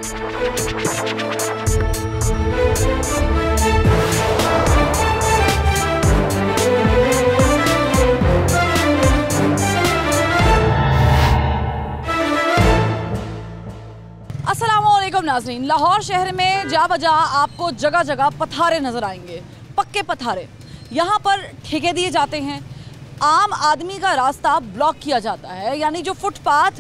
अस्सलामुअलैकुम नाज़रीन, लाहौर शहर में जा बजा आपको जगह जगह पथारे नज़र आएंगे, पक्के पथारे। यहाँ पर ठेके दिए जाते हैं, आम आदमी का रास्ता ब्लॉक किया जाता है, यानी जो फुटपाथ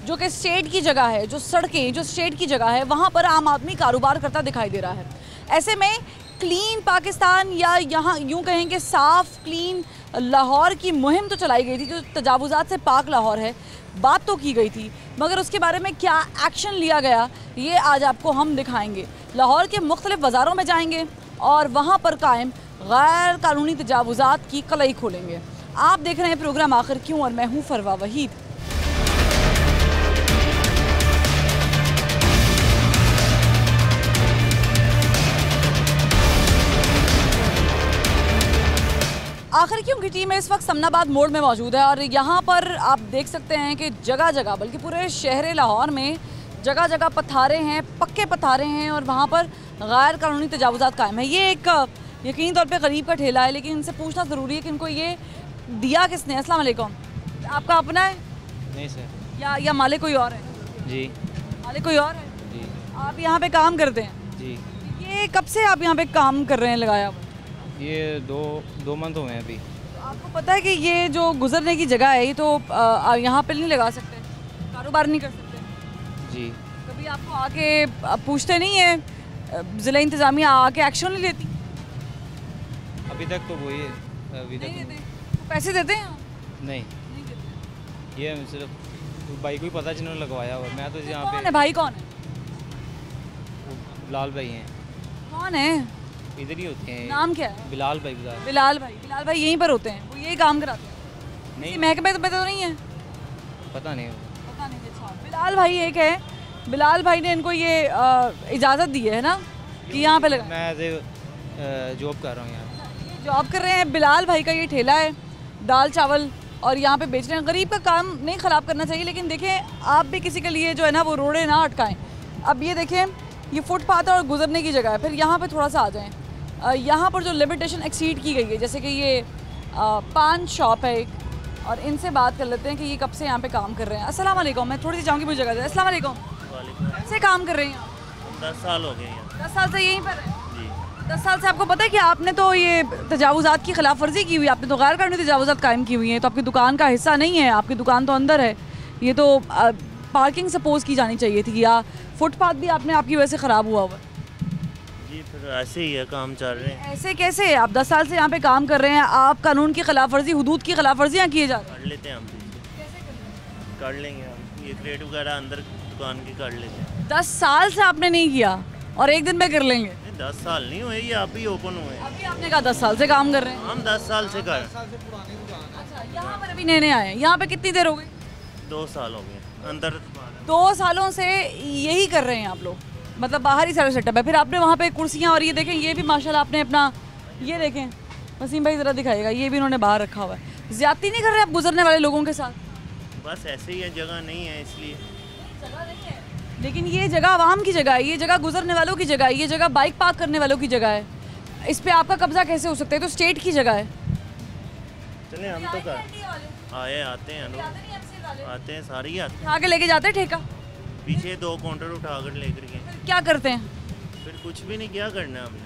जो कि स्टेट की जगह है, जो सड़कें जो स्टेट की जगह है, वहाँ पर आम आदमी कारोबार करता दिखाई दे रहा है। ऐसे में क्लीन पाकिस्तान या यहाँ यूँ कहें कि साफ़ क्लीन लाहौर की मुहिम तो चलाई गई थी, जो तजावुज़ात से पाक लाहौर है, बात तो की गई थी, मगर उसके बारे में क्या एक्शन लिया गया ये आज आपको हम दिखाएंगे। लाहौर के मुख्तलिफ बाज़ारों में जाएंगे और वहाँ पर कायम गैर कानूनी तजावुज़ात की कलई खोलेंगे। आप देख रहे हैं प्रोग्राम आखिर क्यों और मैं हूँ फरवा वहीद। आखिर क्यों की टीम इस वक्त समनाबाद मोड़ में मौजूद है और यहाँ पर आप देख सकते हैं कि जगह जगह, बल्कि पूरे शहर लाहौर में जगह जगह पथारे हैं, पक्के पथारे हैं और वहाँ पर गैर कानूनी तजावुज़ात कायम है। ये एक यकीनी तौर पे गरीब का ठेला है, लेकिन इनसे पूछना ज़रूरी है कि इनको ये दिया किसने। अस्सलाम वालेकुम, आपका अपना है? नहीं सर। या मालिक कोई और है? जी, मालिक कोई और है जी। आप यहाँ पे काम करते हैं? जी। ये कब से आप यहाँ पे काम कर रहे हैं लगाया हुआ? ये दो मंथ हुए हैं अभी। आपको पता है कि ये जो गुजरने की जगह है, ये तो यहाँ पे नहीं लगा सकते, कारोबार नहीं कर सकते? जी। कभी आपको आके पूछते नहीं है, ज़िला इंतज़ामिया आके एक्शन नहीं लेती? अभी तक तो वही है, अभी नहीं तक देते? तो पैसे देते हैं? नहीं। ये सिर्फ भाई को ही पता जिन्होंने लगवाया हुआ, मैं तो यहाँ कौन पे। है भाई? कौन है? बिलाल भाई हैं। कौन है? इधर ही होते हैं। नाम क्या है? बिलाल भाई। बिलाल भाई यहीं पर होते हैं, वो यही काम कराते हैं? नहीं, महकमे तो पता तो नहीं है? पता नहीं। अच्छा, बिलाल भाई एक है, बिलाल भाई ने इनको ये इजाज़त दी है ना कि यहाँ पे लगा। मैं एज ए जॉब कर रहा हूँ यहाँ। जॉब कर रहे हैं। बिलाल भाई का ये ठेला है, दाल चावल और यहाँ पे बेच रहे हैं। गरीब का काम नहीं ख़राब करना चाहिए, लेकिन देखें आप भी किसी के लिए जो है ना वो रोड़े ना अटकाएं। अब ये देखें, ये फुटपाथ और गुजरने की जगह है। फिर यहाँ पे थोड़ा सा आ जाएं, यहाँ पर जो लिमिटेशन एक्सीड की गई है, जैसे कि ये पान शॉप है एक, और इनसे बात कर लेते हैं कि ये कब से यहाँ पे काम कर रहे हैं। अस्सलाम वालेकुम, मैं थोड़ी सी जाऊँगी मुझे जगह से। अस्सलाम वालेकुम, कैसे काम कर रहे हैं? 10 साल हो गए हैं। 10 साल से यहीं पर है? जी। 10 साल से आपको पता है कि आपने तो ये तजावुज़ात की खिलाफ वर्जी की हुई, आपने तो गैर कानूनी तजावुज़ात कायम की हुई हैं, तो आपकी दुकान का हिस्सा नहीं है, आपकी दुकान तो अंदर है। ये तो पार्किंग सपोज की जानी चाहिए थी, या फुटपाथ भी आपने आपकी वजह से ख़राब हुआ हुआ? जी, फिर ऐसे ही है, काम चल रहे हैं। ऐसे कैसे? आप 10 साल से यहाँ पे काम कर रहे हैं, आप कानून की खिलाफ वर्जी, हुदूद की खिलाफ वर्जियाँ किए जा रहे हैं। कर लेते हैं हम भी। कर लेंगे हम, ये क्रेट वगैरह अंदर दुकान की कर लेते हैं। 10 साल से आपने नहीं किया और एक दिन में कर लेंगे? 10 साल नहीं हुए, ये आप ही ओपन हुए हैं। अभी आपने कहा 10 साल से काम कर रहे हैं। हम 10 साल से कर। अच्छा, यहाँ पर अभी नए नए आए हैं। यहाँ पे कितनी देर हो गई? 2 साल हो गए अंदर। 2 सालों से यही कर रहे हैं आप लोग, मतलब बाहर ही सारा सेटअप है। फिर आपने वहाँ पे कुर्सियाँ, और ये देखें, ये भी माशाल्लाह आपने अपना, ये देखें वसीम भाई ज़रा दिखाएगा, ये भी इन्होंने बाहर रखा हुआ है। ज़्यादती नहीं कर रहे आप गुजरने वाले लोगों के साथ? बस ऐसे ही है, जगह नहीं है इसलिए। जगह नहीं है, लेकिन ये जगह आवाम की जगह है, ये जगह गुजरने वालों की जगह है, ये जगह बाइक पार्क करने वालों की जगह है। इस पर आपका कब्जा कैसे हो सकता है? तो स्टेट की जगह है। चले हम तो कर आए, आते हैं लोग, आते हैं, सारे ही आते हैं। उठा के लेके जाते हैं ठेका? पीछे 2 काउंटर उठा कर लेकर गए। क्या करते हैं? फिर कुछ भी नहीं, क्या करना है हमने।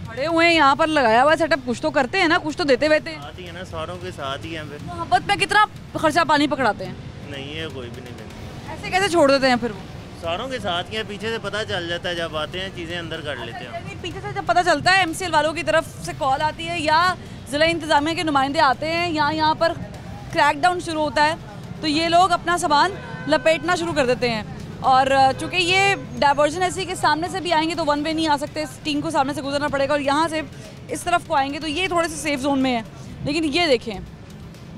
खड़े हुए हैं यहाँ पर, लगाया हुआ सेटअप, कुछ तो करते हैं ना, कुछ तो देते वेते हैं। साथ ही है ना, सारों के साथ ही हैं। फिर मोहब्बत में कितना खर्चा पानी पकड़ाते हैं? नहीं है, कोई भी नहीं देता। ऐसे कैसे छोड़ देते हैं फिर वो? सारों के साथ ही है, पीछे से पता चल जाता है, जब आते हैं चीज़ें अंदर कर लेते हैं। यानी पीछे से जब पता चलता है, MCL वालों की तरफ से कॉल आती है या ज़िला इंतज़ामिया के नुमाइंदे आते हैं, यहाँ पर क्रैकडाउन शुरू होता है, तो ये लोग अपना सामान लपेटना शुरू कर देते हैं। और चूँकि ये डाइवर्जन ऐसी कि सामने से भी आएंगे तो वन वे नहीं आ सकते, इस टीम को सामने से गुजरना पड़ेगा, और यहाँ से इस तरफ को आएंगे तो ये थोड़े से सेफ जोन में है। लेकिन ये देखें,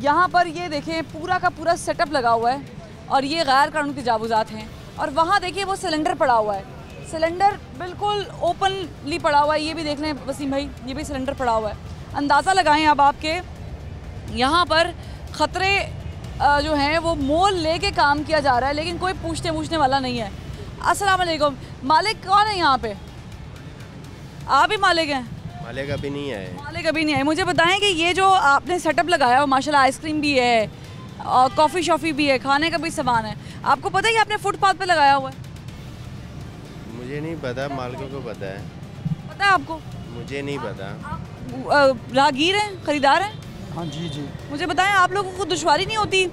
यहाँ पर ये देखें पूरा का पूरा सेटअप लगा हुआ है और ये गैर कानूनी तजावुज़ात हैं। और वहाँ देखिए वो सिलेंडर पड़ा हुआ है, सिलेंडर बिल्कुल ओपनली पड़ा हुआ है। ये भी देख लें वसीम भाई, ये भी सिलेंडर पड़ा हुआ है। अंदाज़ा लगाएं अब आपके यहाँ पर ख़तरे जो हैं वो मोल लेके काम किया जा रहा है, लेकिन कोई पूछने वाला नहीं है। अस्सलाम वालेकुम। मालिक कौन है यहाँ पे? आप ही मालिक हैं? मालिक अभी नहीं आए। मालिक अभी नहीं आए। मुझे बताएं कि ये जो आपने सेटअप लगाया हो, माशाल्लाह आइसक्रीम भी है और कॉफ़ी शॉफ़ी भी है, खाने का भी सामान है, आपको पता है कि आपने फुटपाथ पे लगाया हुआ है? मुझे नहीं पता, मालिकों को पता है। पता है आपको? मुझे नहीं पता। आप राहगीर हैं, ख़रीदार हैं? हाँ जी जी। मुझे बताएं, आप लोगों को दुश्वारी नहीं होती?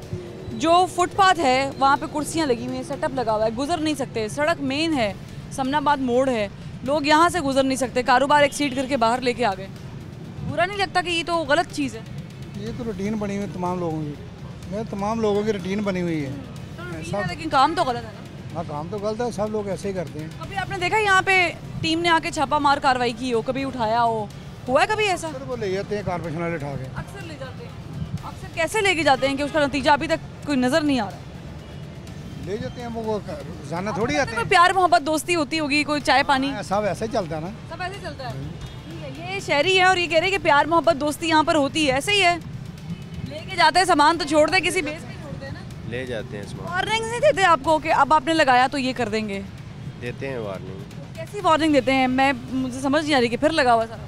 जो फुटपाथ है वहाँ पे कुर्सियाँ लगी हुई हैं, सेटअप लगा हुआ है, गुजर नहीं सकते, सड़क मेन है, समनाबाद मोड़ है, लोग यहाँ से गुजर नहीं सकते, कारोबार एक्सीड करके बाहर लेके आ गए। बुरा नहीं लगता कि ये तो गलत चीज़ है? ये तो रूटीन बनी हुई है तमाम लोगों की, मैं तमाम लोगों की रूटीन बनी हुई है। तो लेकिन काम तो गलत है ना? हाँ काम तो गलत है, सब लोग ऐसे ही करते हैं। कभी आपने देखा यहाँ पे टीम ने आके छापा मार कार्रवाई की हो, कभी उठाया हो, हुआ है कभी ऐसा? सर वो ले जाते हैं कारपोरेशन वाले उठा के। अक्सर ले जाते हैं। अक्सर कैसे लेके जाते हैं कि उसका नतीजा अभी तक कोई नज़र नहीं आ रहा? ले जाते हैं वो रोजाना थोड़ी आते कोई हैं। प्यार मोहब्बत दोस्ती होती होगी, कोई चाय पानी, हाँ, सब ऐसे ही चलता है ना। सब ऐसे चलता है। ठीक है, ये शहरी है और ये कह रहे हैं कि प्यार मोहब्बत दोस्ती यहाँ पर होती है, ऐसे ही है? लेके जाते हैं सामान तो छोड़ दे, किसी बेस पे छोड़ते हैं ना? ले जाते हैं इसमें। वार्निंग नहीं देते आपको कि अब आपने लगाया तो ये कर देंगे? देते हैं वार्निंग। कैसी वार्निंग देते हैं? मुझे समझ नहीं आ रही कि फिर लगा हुआ सारा।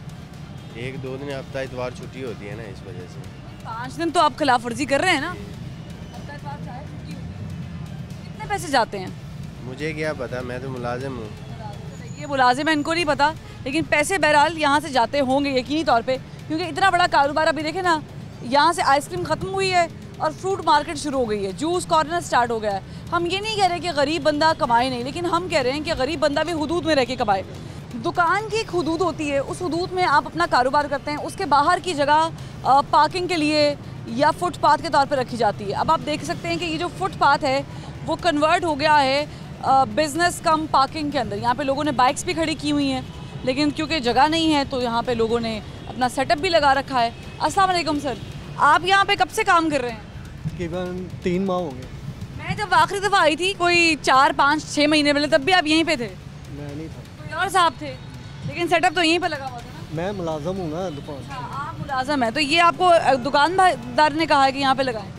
1-2 दिन हफ्ता इतवार छुट्टी होती है ना, इस वजह से। 5 दिन तो आप खिलाफ वर्जी कर रहे हैं ना? हफ्ता इतवार चाहे छुट्टी होती है। कितने पैसे जाते हैं? मुझे क्या पता, मैं तो मुलाजिम हूँ। ये मुलाजिम है, इनको नहीं पता, लेकिन पैसे बहरहाल यहाँ से जाते होंगे यकीनी तौर पे, क्योंकि इतना बड़ा कारोबार। अभी देखें ना, यहाँ से आइसक्रीम ख़त्म हुई है और फ्रूट मार्केट शुरू हो गई है, जूस कॉर्नर स्टार्ट हो गया है। हम ये नहीं कह रहे कि गरीब बंदा कमाए नहीं, लेकिन हम कह रहे हैं कि गरीब बंदा भी हुदूद में रह के कमाए। दुकान की एक हुदूद होती है, उस हुदूद में आप अपना कारोबार करते हैं, उसके बाहर की जगह पार्किंग के लिए या फुटपाथ के तौर पर रखी जाती है। अब आप देख सकते हैं कि ये जो फुटपाथ है वो कन्वर्ट हो गया है बिज़नेस कम पार्किंग के अंदर। यहाँ पे लोगों ने बाइक्स भी खड़ी की हुई हैं, लेकिन क्योंकि जगह नहीं है तो यहाँ पे लोगों ने अपना सेटअप भी लगा रखा है। अस्सलाम वालेकुम सर, आप यहाँ पे कब से काम कर रहे हैं? तकरीबन 3 माह हो गए। मैं जब आखिरी दफ़ा आई थी कोई 4, 5, 6 महीने पहले, तब भी आप यहीं पे थे? मैं नहीं था, कोई और साहब थे, लेकिन सेटअप तो यहीं पे लगा हुआ था ना? मैं मुलाजम हूँ ना दुकान। अच्छा, आप मुलाजम हैं, तो ये आपको दुकानदार ने कहा है कि यहाँ पे लगाएं?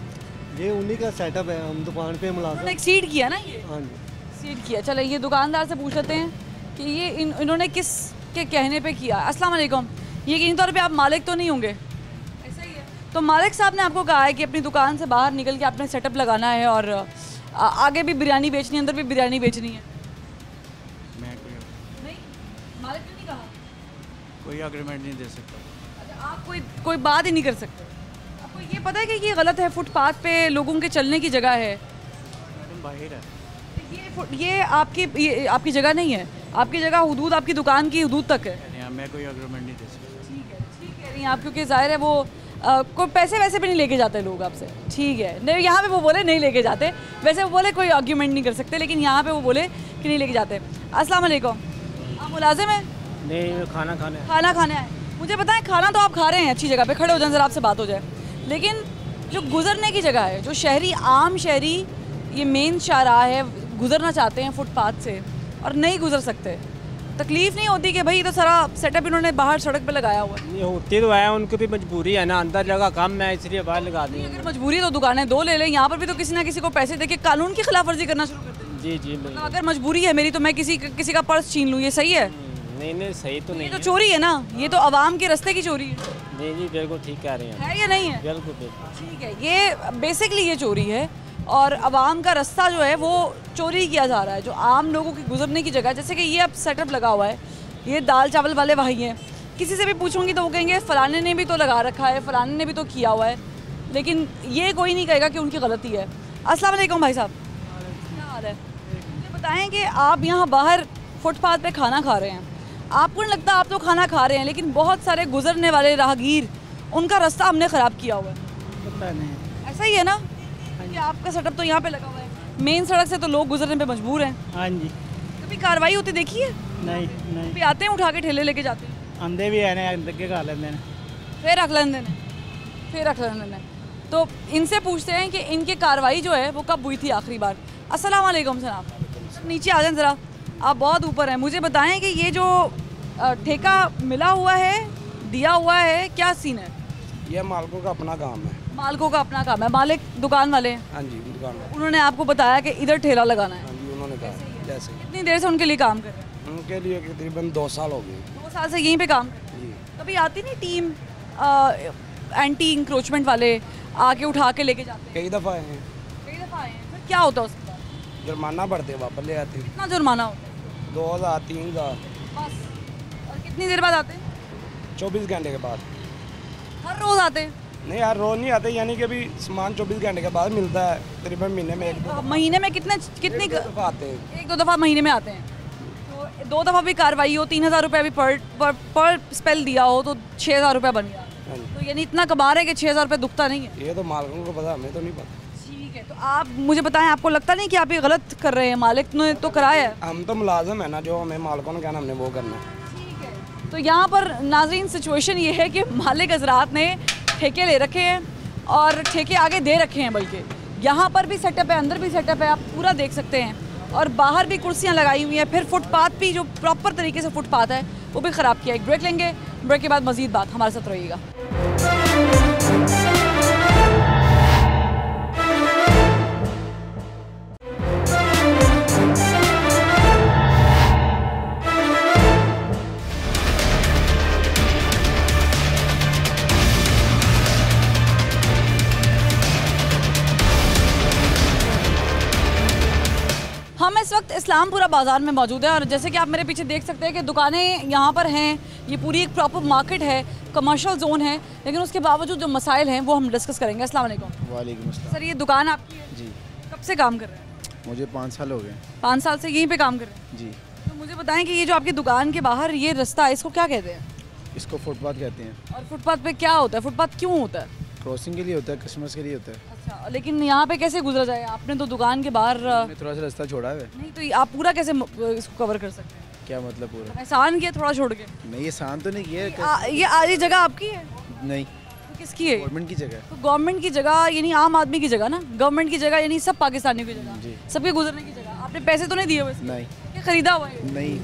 ये उन्हीं का सेटअप है, हम दुकान पे मुलाजम। उन्होंने एक्सीड किया ना? ये हाँ जी। सीट किया। चलो ये दुकानदार से पूछ लेते हैं कि ये इन्होंने किस के कहने पे किया। अस्सलाम वालेकुम, यकीनी तौर पे आप मालिक तो नहीं होंगे? ऐसा ही है। तो मालिक साहब ने आपको कहा है कि अपनी दुकान से बाहर निकल के आपने सेटअप लगाना है और आगे भी बिरयानी बेचनी है, अंदर भी बिरयानी बेचनी है? मैं नहीं, मालिक ने नहीं कहा? कोई अग्रीमेंट नहीं दे सकता। अच्छा, आप कोई बात ही नहीं कर सकते? आपको ये पता है कि ये गलत है, फुटपाथ पे लोगों के चलने की जगह है? मैडम बाहर है। ये आपकी जगह नहीं है, आपकी जगह हुदूद आपकी दुकान की हुदूद तक है। यहाँ मैं कोई अग्रीमेंट नहीं दे सकता। ठीक कह रही हैं आप, क्योंकि जाहिर है वो कोई पैसे वैसे भी नहीं लेके जाते लोग आपसे। ठीक है, नहीं यहाँ पे वो बोले नहीं लेके जाते, वैसे वो बोले कोई आर्ग्यूमेंट नहीं कर सकते, लेकिन यहाँ पे वो बोले कि नहीं लेके जाते। अस्सलाम वालेकुम, आप मुलाजिम हैं? नहीं, खाना खाने आए। मुझे बताएं, खाना तो आप खा रहे हैं, अच्छी जगह पे खड़े हो जाए, ज़रा आपसे बात हो जाए, लेकिन जो गुजरने की जगह है, जो शहरी आम शहरी ये मेन शाहराह है, गुजरना चाहते हैं फुटपाथ से और नहीं गुजर सकते, तकलीफ नहीं होती कि भाई ये तो सारा सेटअप इन्होंने बाहर सड़क पे लगाया हुआ है? ये होती तो है, उनकी भी मजबूरी है ना, अंदर जगह कम है इसलिए बाहर लगा दी। अगर मजबूरी तो दुकानें 2 ले लें, यहाँ पर भी तो किसी ना किसी को पैसे देके कानून की खिलाफ वर्जी करना शुरू कर दें। जी जी मतलब अगर मजबूरी है मेरी तो मैं किसी का पर्स छीन लूँ, ये सही है? नहीं सही तो ये नहीं तो चोरी है ना, ये तो आवाम के रास्ते की चोरी है। नहीं जी बिल्कुल ठीक कह रहे हैं, है या नहीं है? बिल्कुल। ठीक है, ये बेसिकली ये चोरी है और आवाम का रास्ता जो है वो चोरी किया जा रहा है, जो आम लोगों की गुजरने की जगह। जैसे कि ये अब सेटअप लगा हुआ है, ये दाल चावल वाले भाई हैं, किसी से भी पूछूंगी तो वो कहेंगे फलाने ने भी तो लगा रखा है, फलाने ने भी तो किया हुआ है, लेकिन ये कोई नहीं कहेगा कि उनकी गलती है। अस्सलाम वालेकुम भाई साहब, क्या हाल है? मुझे बताएं कि आप यहाँ बाहर फुटपाथ पे खाना खा रहे हैं, आपको नहीं लगता आप तो खाना खा रहे हैं, लेकिन बहुत सारे गुजरने वाले राहगीर, उनका रास्ता हमने ख़राब किया हुआ है? पता नहीं, ऐसा ही है ना कि आपका सेटअप तो यहाँ पे लगा हुआ है, मेन सड़क से तो लोग गुजरने पे मजबूर हैं। हाँ जी। कभी कार्रवाई होती देखी है? नहीं नहीं, कभी आते हैं उठा के ठेले लेके जाते हैं? आंदे भी है अंदर के खा लेंगे ने। फिर रख लेने तो इनसे पूछते हैं कि इनकी कार्रवाई जो है वो कब हुई थी आखिरी बार। अस्सलाम वालेकुम सर, आप नीचे आ जाएं ज़रा, आप बहुत ऊपर हैं। मुझे बताएं कि ये जो ठेका मिला हुआ है, दिया हुआ है, क्या सीन है? ये मालिकों का अपना काम है। मालिकों का अपना काम है, मालिक दुकान वाले हैं? हाँ जी, दुकान है। उन्होंने आपको बताया कि इधर ठेला लगाना है? हाँ जी, उन्होंने कहा ऐसे ही। कितनी देर से उनके लिए काम कर रहे हैं? उनके लिए तकरीबन 2 साल हो गए। 2 साल से यहीं पे काम कर रहे जी। हैं। कभी आती नहीं टीम एंटी इंक्रोचमेंट वाले आके उठा के लेके जाते हैं? कई दफ़ा आए हैं, कई दफ़ा आए हैं। फिर क्या होता है उसके बाद? जुर्माना भरते वापस ले आते। कितना जुर्माना होता है? 2000 3000 बस। और कितनी देर बाद आते हैं? 24 घंटे के बाद। हर रोज़ आते हैं? नहीं यार, रोज़ नहीं आते, यानी कि अभी सामान 24 घंटे के बाद मिलता है। तकरीबन महीने में महीने में कितनी एक दो दफ़ा आते हैं। 1-2 दफ़ा महीने में आते हैं। तो 2 दफ़ा भी कार्रवाई हो, 3000 रुपये अभी पर स्पेल दिया हो तो 6000 रुपये बन गया। हाँ जी। तो यानी इतना कमा रहे हैं कि 6000 रुपये दुखता नहीं है। ये तो मालिकों को पता, हमें तो नहीं पता। ठीक है, तो आप मुझे बताएं, आपको लगता नहीं कि आप ये गलत कर रहे हैं? मालिक ने तो कराया है। हम तो मुलाजिम है ना, जो हमें मालिकों ने कहना हमने वो करना है। ठीक है, तो यहाँ पर नाज़रीन सिचुएशन ये है कि मालिक हजरात ने ठेके ले रखे हैं और ठेके आगे दे रखे हैं, बल्कि यहाँ पर भी सेटअप है, अंदर भी सेटअप है, आप पूरा देख सकते हैं। और बाहर भी कुर्सियाँ लगाई हुई हैं, फिर फुटपाथ भी जो प्रॉपर तरीके से फुटपाथ है वो भी ख़राब किया है। एक ब्रेक लेंगे, ब्रेक के बाद मज़ीद बात, हमारे साथ रहिएगा। हम इस वक्त इस्लामपुरा बाज़ार में मौजूद है और जैसे कि आप मेरे पीछे देख सकते हैं कि दुकानें यहाँ पर हैं, ये पूरी एक प्रॉपर मार्केट है, कमर्शियल जोन है, लेकिन उसके बावजूद जो मसाइल हैं वो हम डिस्कस करेंगे। अस्सलाम वालेकुम। वालेकुम अस्सलाम। सर, ये दुकान आपकी है? जी। कब से काम कर रहे हैं? मुझे 5 साल हो गए। 5 साल से यहीं पे काम कर रहे हैं? जी। तो मुझे बताएं कि ये जो आपकी दुकान के बाहर ये रास्ता है, इसको क्या कहते हैं? इसको फुटपाथ कहते हैं। और फुटपाथ पे क्या होता है? फुटपाथ क्यों होता है? क्रॉसिंग के लिए होता है, कस्टमर्स के लिए होता है। अच्छा, लेकिन यहाँ पे कैसे गुजरा जाए? आपने तो दुकान के बाहर हमने थोड़ा सा रास्ता छोड़ा है। नहीं, तो आप पूरा कैसे इसको कवर कर सकते हैं? क्या मतलब पूरा? एहसान किया थोड़ा छोड़ के? नहीं, ये शान तो नहीं किया। ये आधी जगह आपकी है? नहीं, तो किसकी है? गवर्नमेंट की जगह। तो गवर्नमेंट की जगह यानी आम आदमी की जगह ना? गवर्नमेंट की जगह यानी सब पाकिस्तानियों की जी। जगह, सबके गुजरने की जगह। आपने पैसे तो नहीं दिए वैसे? नहीं। ये खरीदा हुआ है? नहीं।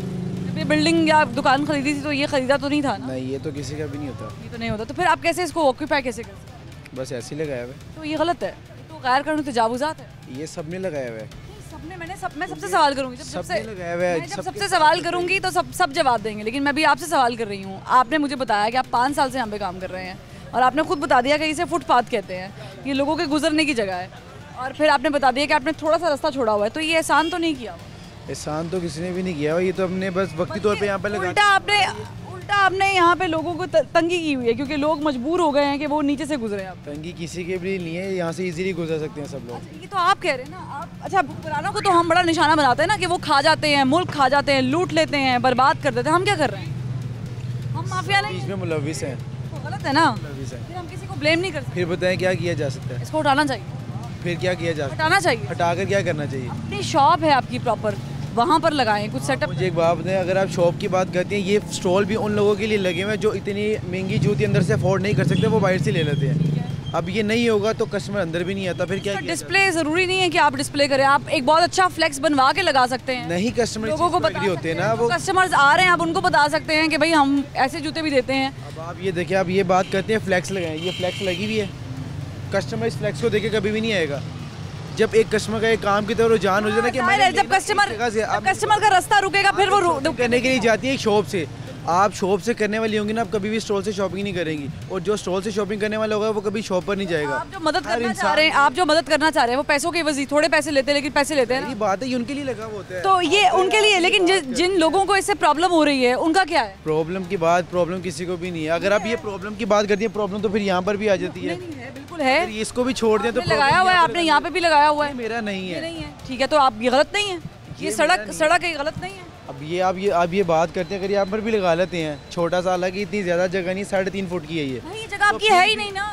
जब ये बिल्डिंग या दुकान खरीदी थी तो ये खरीदा तो नहीं था ना? नहीं, ये तो किसी का भी नहीं होता। ये तो नहीं होता, तो फिर आप कैसे इसको ऑक्यूपाई कैसे कर सकते हैं? बस ऐसे ही लगाया हुआ तो ये गलत है, तो गैर कानूनी तजावुज़ात है। है। ये सबने लगाया हुआ है। सबने मैं सबसे सवाल करूंगी, जब सबने लगाया हुआ है। मैं जब सबसे सवाल करूंगी तो सब जवाब देंगे, लेकिन मैं भी आपसे सवाल कर रही हूँ। आपने मुझे बताया कि आप 5 साल से यहाँ पे काम कर रहे हैं और आपने खुद बता दिया कि इसे फुटपाथ कहते हैं, ये लोगों के गुजरने की जगह है, और फिर आपने बता दिया कि आपने थोड़ा सा रास्ता छोड़ा हुआ है, तो ये एहसान तो नहीं किया? एहसान तो किसी ने भी नहीं किया। ये तो हमने बस वक्ती तौर पे यहाँ पे लगा। उल्टा आपने यहाँ पे लोगों को तंगी की हुई है, क्योंकि लोग मजबूर हो गए हैं कि वो नीचे से गुजरे। आप तंगी किसी के भी नहीं है, यहाँ से इजीली गुजर सकते हैं सब लोग। अच्छा, ये तो आप कह रहे हैं ना। आप अच्छा, पुरानों को तो हम बड़ा निशाना बनाते हैं ना कि वो खा जाते हैं, मुल्क खा जाते हैं, लूट लेते हैं, बर्बाद कर देते हैं। हम क्या कर रहे हैं? हम माफिया नहीं? बीच में मुलविस हैं। तो गलत है ना? मुलविस हैं। फिर हम किसी को ब्लेम नहीं कर सकते। फिर बताएं क्या किया जा सकता है? इसको उठाना चाहिए। फिर क्या किया जा सकता हटाना चाहिए। है? हटाकर क्या करना चाहिए? अपनी शॉप है आपकी प्रॉपर, वहाँ पर लगाएं कुछ सेटअप। मुझे एक बात बताएं, अगर आप शॉप की बात करते हैं, ये स्टॉल भी उन लोगों के लिए लगे हुए हैं जो इतनी महंगी जूती अंदर से अफोर्ड नहीं कर सकते, वो बाहर से ले लेते हैं। अब ये नहीं होगा तो कस्टमर अंदर भी नहीं आता, फिर क्या किया डिस्प्ले ज़रूरी नहीं है कि आप डिस्प्ले करें, आप एक बहुत अच्छा फ्लेक्स बनवा के लगा सकते हैं। नहीं, कस्टमर लोगों को एग्री होते हैं ना, वो कस्टमर्स आ रहे हैं, आप उनको बता सकते हैं कि भाई हम ऐसे जूते भी देते हैं। अब आप ये देखिए, आप ये बात करते हैं फ्लैक्स लगाएं, ये फ्लैक्स लगी हुई है, कस्टमर इस फ्लैक्स को देखे कभी भी नहीं आएगा। जब एक कस्टमर का एक काम की तरह रुझान हो जाए ना कि जाहिर है, जब कस्टमर का रास्ता रुकेगा फिर वो करने के लिए जाती है एक शॉप से। आप शॉप से करने वाली होंगी ना, आप कभी भी स्टॉल से शॉपिंग नहीं करेंगी, और जो स्टॉल से शॉपिंग करने वाला होगा वो कभी शॉप पर नहीं जाएगा। आप जो मदद करना चाह रहे हैं, वो पैसों के वजी थोड़े पैसे लेते हैं, लेकिन पैसे लेते हैं। ये बात है, ये उनके लिए लगा हुआ होता है। तो ये उनके लिए, लेकिन जिन लोगों को इससे प्रॉब्लम हो रही है उनका क्या है? प्रॉब्लम की बात, प्रॉब्लम किसी को भी नहीं है। अगर आप ये प्रॉब्लम की बात करती है, प्रॉब्लम तो फिर यहाँ पर भी आ जाती है। बिल्कुल है, इसको भी छोड़ दें तो लगाया हुआ है आपने, यहाँ पे भी लगाया हुआ है। मेरा नहीं है। ठीक है, तो आप ये गलत नहीं है, ये सड़क ये गलत नहीं है। अब ये बात करते हैं, अगर यहाँ पर भी लगा लेते हैं, छोटा सा, हालांकि इतनी ज़्यादा जगह नहीं, 3.5 फुट की है ये। नहीं, ये जगह आपकी है ही नहीं ना,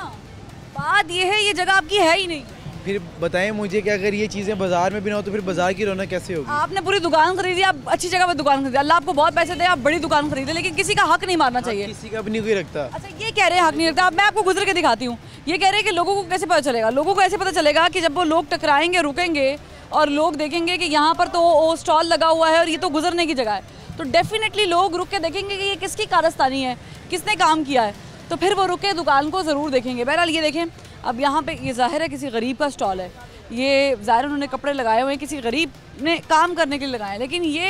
बात ये है, ये जगह आपकी है ही नहीं। फिर बताएं मुझे कि अगर ये चीज़ें बाजार में भी ना हो तो फिर बाजार की रौनक कैसे होगी? आपने पूरी दुकान खरीदी, आप अच्छी जगह पर दुकान खरीदी, अल्लाह आपको बहुत पैसे दे, आप बड़ी दुकान खरीदे, लेकिन किसी का हक नहीं मारना चाहिए। किसी का भी नहीं कोई रखता। अच्छा, ये कह रहे हैं हक नहीं रखता। अब मैं आपको गुजर के दिखाती हूँ। ये कह रहे हैं कि लोगों को कैसे पता चलेगा? लोगों को ऐसे पता चलेगा कि जब वो लोग टकराएंगे, रुकेंगे और लोग देखेंगे कि यहाँ पर तो वो स्टॉल लगा हुआ है और ये तो गुजरने की जगह है, तो डेफिनेटली लोग रुक के देखेंगे कि ये किसकी कारस्तानी है, किसने काम किया है, तो फिर वो रुक के दुकान को ज़रूर देखेंगे। बहरहाल ये देखें, अब यहाँ पे ये ज़ाहिर है किसी गरीब का स्टॉल है, ये ज़ाहिर उन्होंने कपड़े लगाए हुए हैं, किसी गरीब अपने काम करने के लिए लगाए हैं, लेकिन ये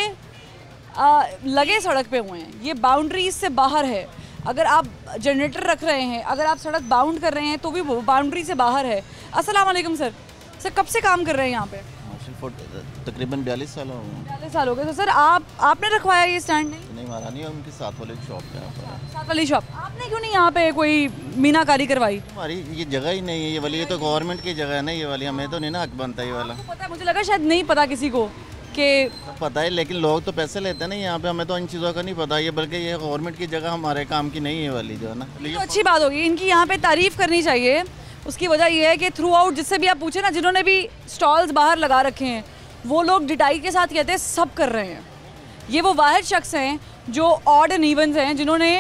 लगे सड़क पे हुए हैं, ये बाउंड्रीज से बाहर है। अगर आप जनरेटर रख रहे हैं, अगर आप सड़क बाउंड कर रहे हैं तो भी वो बाउंड्री से बाहर है। अस्सलाम वालेकुम सर, कब से काम कर रहे हैं यहाँ पे? तकरीबन 42 साल हो गए। 42 साल हो गए। तो सर आपने रखवाया ये स्टैंड? नहीं, हमारा नहीं है, उनकी साथ वाले शॉप है यहाँ पर। साथ वाली शॉप। आपने क्यों नहीं यहाँ पे कोई मीनाकारी करवाई? हमारी ये जगह ही नहीं है, ये वाली, ये तो गवर्नमेंट की जगह है ना, ये वाली हमें तो नहीं ना हक बनता ये वाला। पता है, मुझे लगा शायद नहीं पता किसी को कि पता है, लेकिन लोग तो पैसे लेते हैं ना यहाँ पे, हमें तो इन चीज़ों का नहीं पता। ये बल्कि ये गवर्नमेंट की जगह हमारे काम की नहीं है वाली जो है ना। तो अच्छी बात होगी, इनकी यहाँ पे तारीफ करनी चाहिए। उसकी वजह ये है कि थ्रू आउट जिससे भी आप पूछे ना, जिन्होंने भी स्टॉल्स बाहर लगा रखे हैं, वो लोग डिटाई के साथ कहते हैं सब कर रहे हैं। ये वो वाहिद शख्स हैं जो ऑड एंड इवन्स हैं, जिन्होंने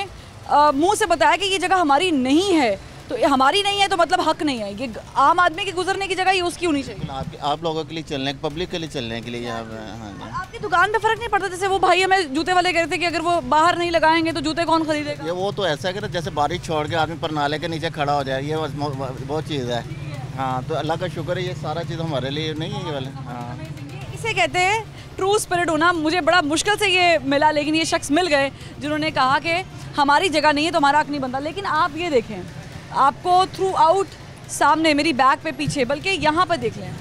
मुंह से बताया कि ये जगह हमारी नहीं है। तो ये हमारी नहीं है तो मतलब हक नहीं है, ये आम आदमी के गुजरने की जगह ही उसकी होनी चाहिए। आप लोगों के लिए चलने, पब्लिक के लिए चलने के लिए यहाँ पे। हाँ, आपकी दुकान पे फर्क नहीं पड़ता? जैसे वो भाई हमें जूते वाले कहते थे कि अगर वो बाहर नहीं लगाएंगे तो जूते कौन खरीदेगा? ये वो तो ऐसा है कि जैसे बारिश छोड़ के आदमी पर नाले के नीचे खड़ा हो जाए, ये बहुत चीज़ है। हाँ, तो अल्लाह का शुक्र है, ये सारा चीज़ हमारे लिए नहीं है ये वाले। हाँ, इसे कहते हैं ट्रू स्पिरिट होना। मुझे बड़ा मुश्किल से ये मिला, लेकिन ये शख्स मिल गए जिन्होंने कहा कि हमारी जगह नहीं है तो हमारा हक नहीं बनता। लेकिन आप ये देखें, आपको थ्रू आउट सामने मेरी बैक पे पीछे, बल्कि यहाँ पर देख लें,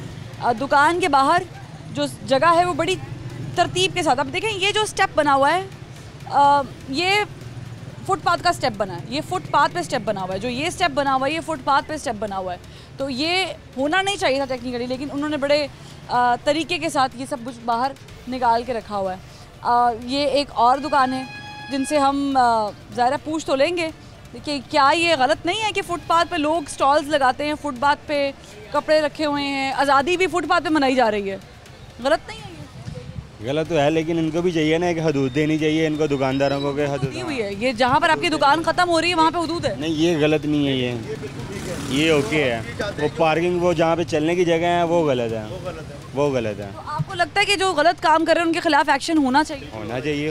दुकान के बाहर जो जगह है वो बड़ी तरतीब के साथ। अब देखें, ये जो स्टेप बना हुआ है, ये फुटपाथ का स्टेप बना है, ये फुटपाथ पे स्टेप बना हुआ है। जो ये स्टेप बना हुआ है, ये फुटपाथ पे स्टेप बना हुआ है। तो ये होना नहीं चाहिए था टेक्निकली, लेकिन उन्होंने बड़े तरीके के साथ ये सब कुछ बाहर निकाल के रखा हुआ है। ये एक और दुकान है जिनसे हम ज़ाहिर पूछ तो लेंगे कि क्या ये गलत नहीं है कि फुटपाथ पे लोग स्टॉल्स लगाते हैं, फुटपाथ पे कपड़े रखे हुए हैं, आज़ादी भी फुटपाथ पे मनाई जा रही है, गलत नहीं है ये? गलत तो है, लेकिन इनको भी चाहिए ना कि हदूद देनी चाहिए इनको, दुकानदारों को, कि हदूद हुई है। ये जहाँ पर आपकी दुकान ख़त्म हो रही है वहाँ पे हदूद है? नहीं, ये गलत नहीं है, ये ओके है। वो पार्किंग, वो जहाँ पे चलने की जगह है वो गलत है, वो गलत है। तो आपको लगता है कि जो गलत काम कर रहे हैं उनके खिलाफ एक्शन होना चाहिए? होना चाहिए,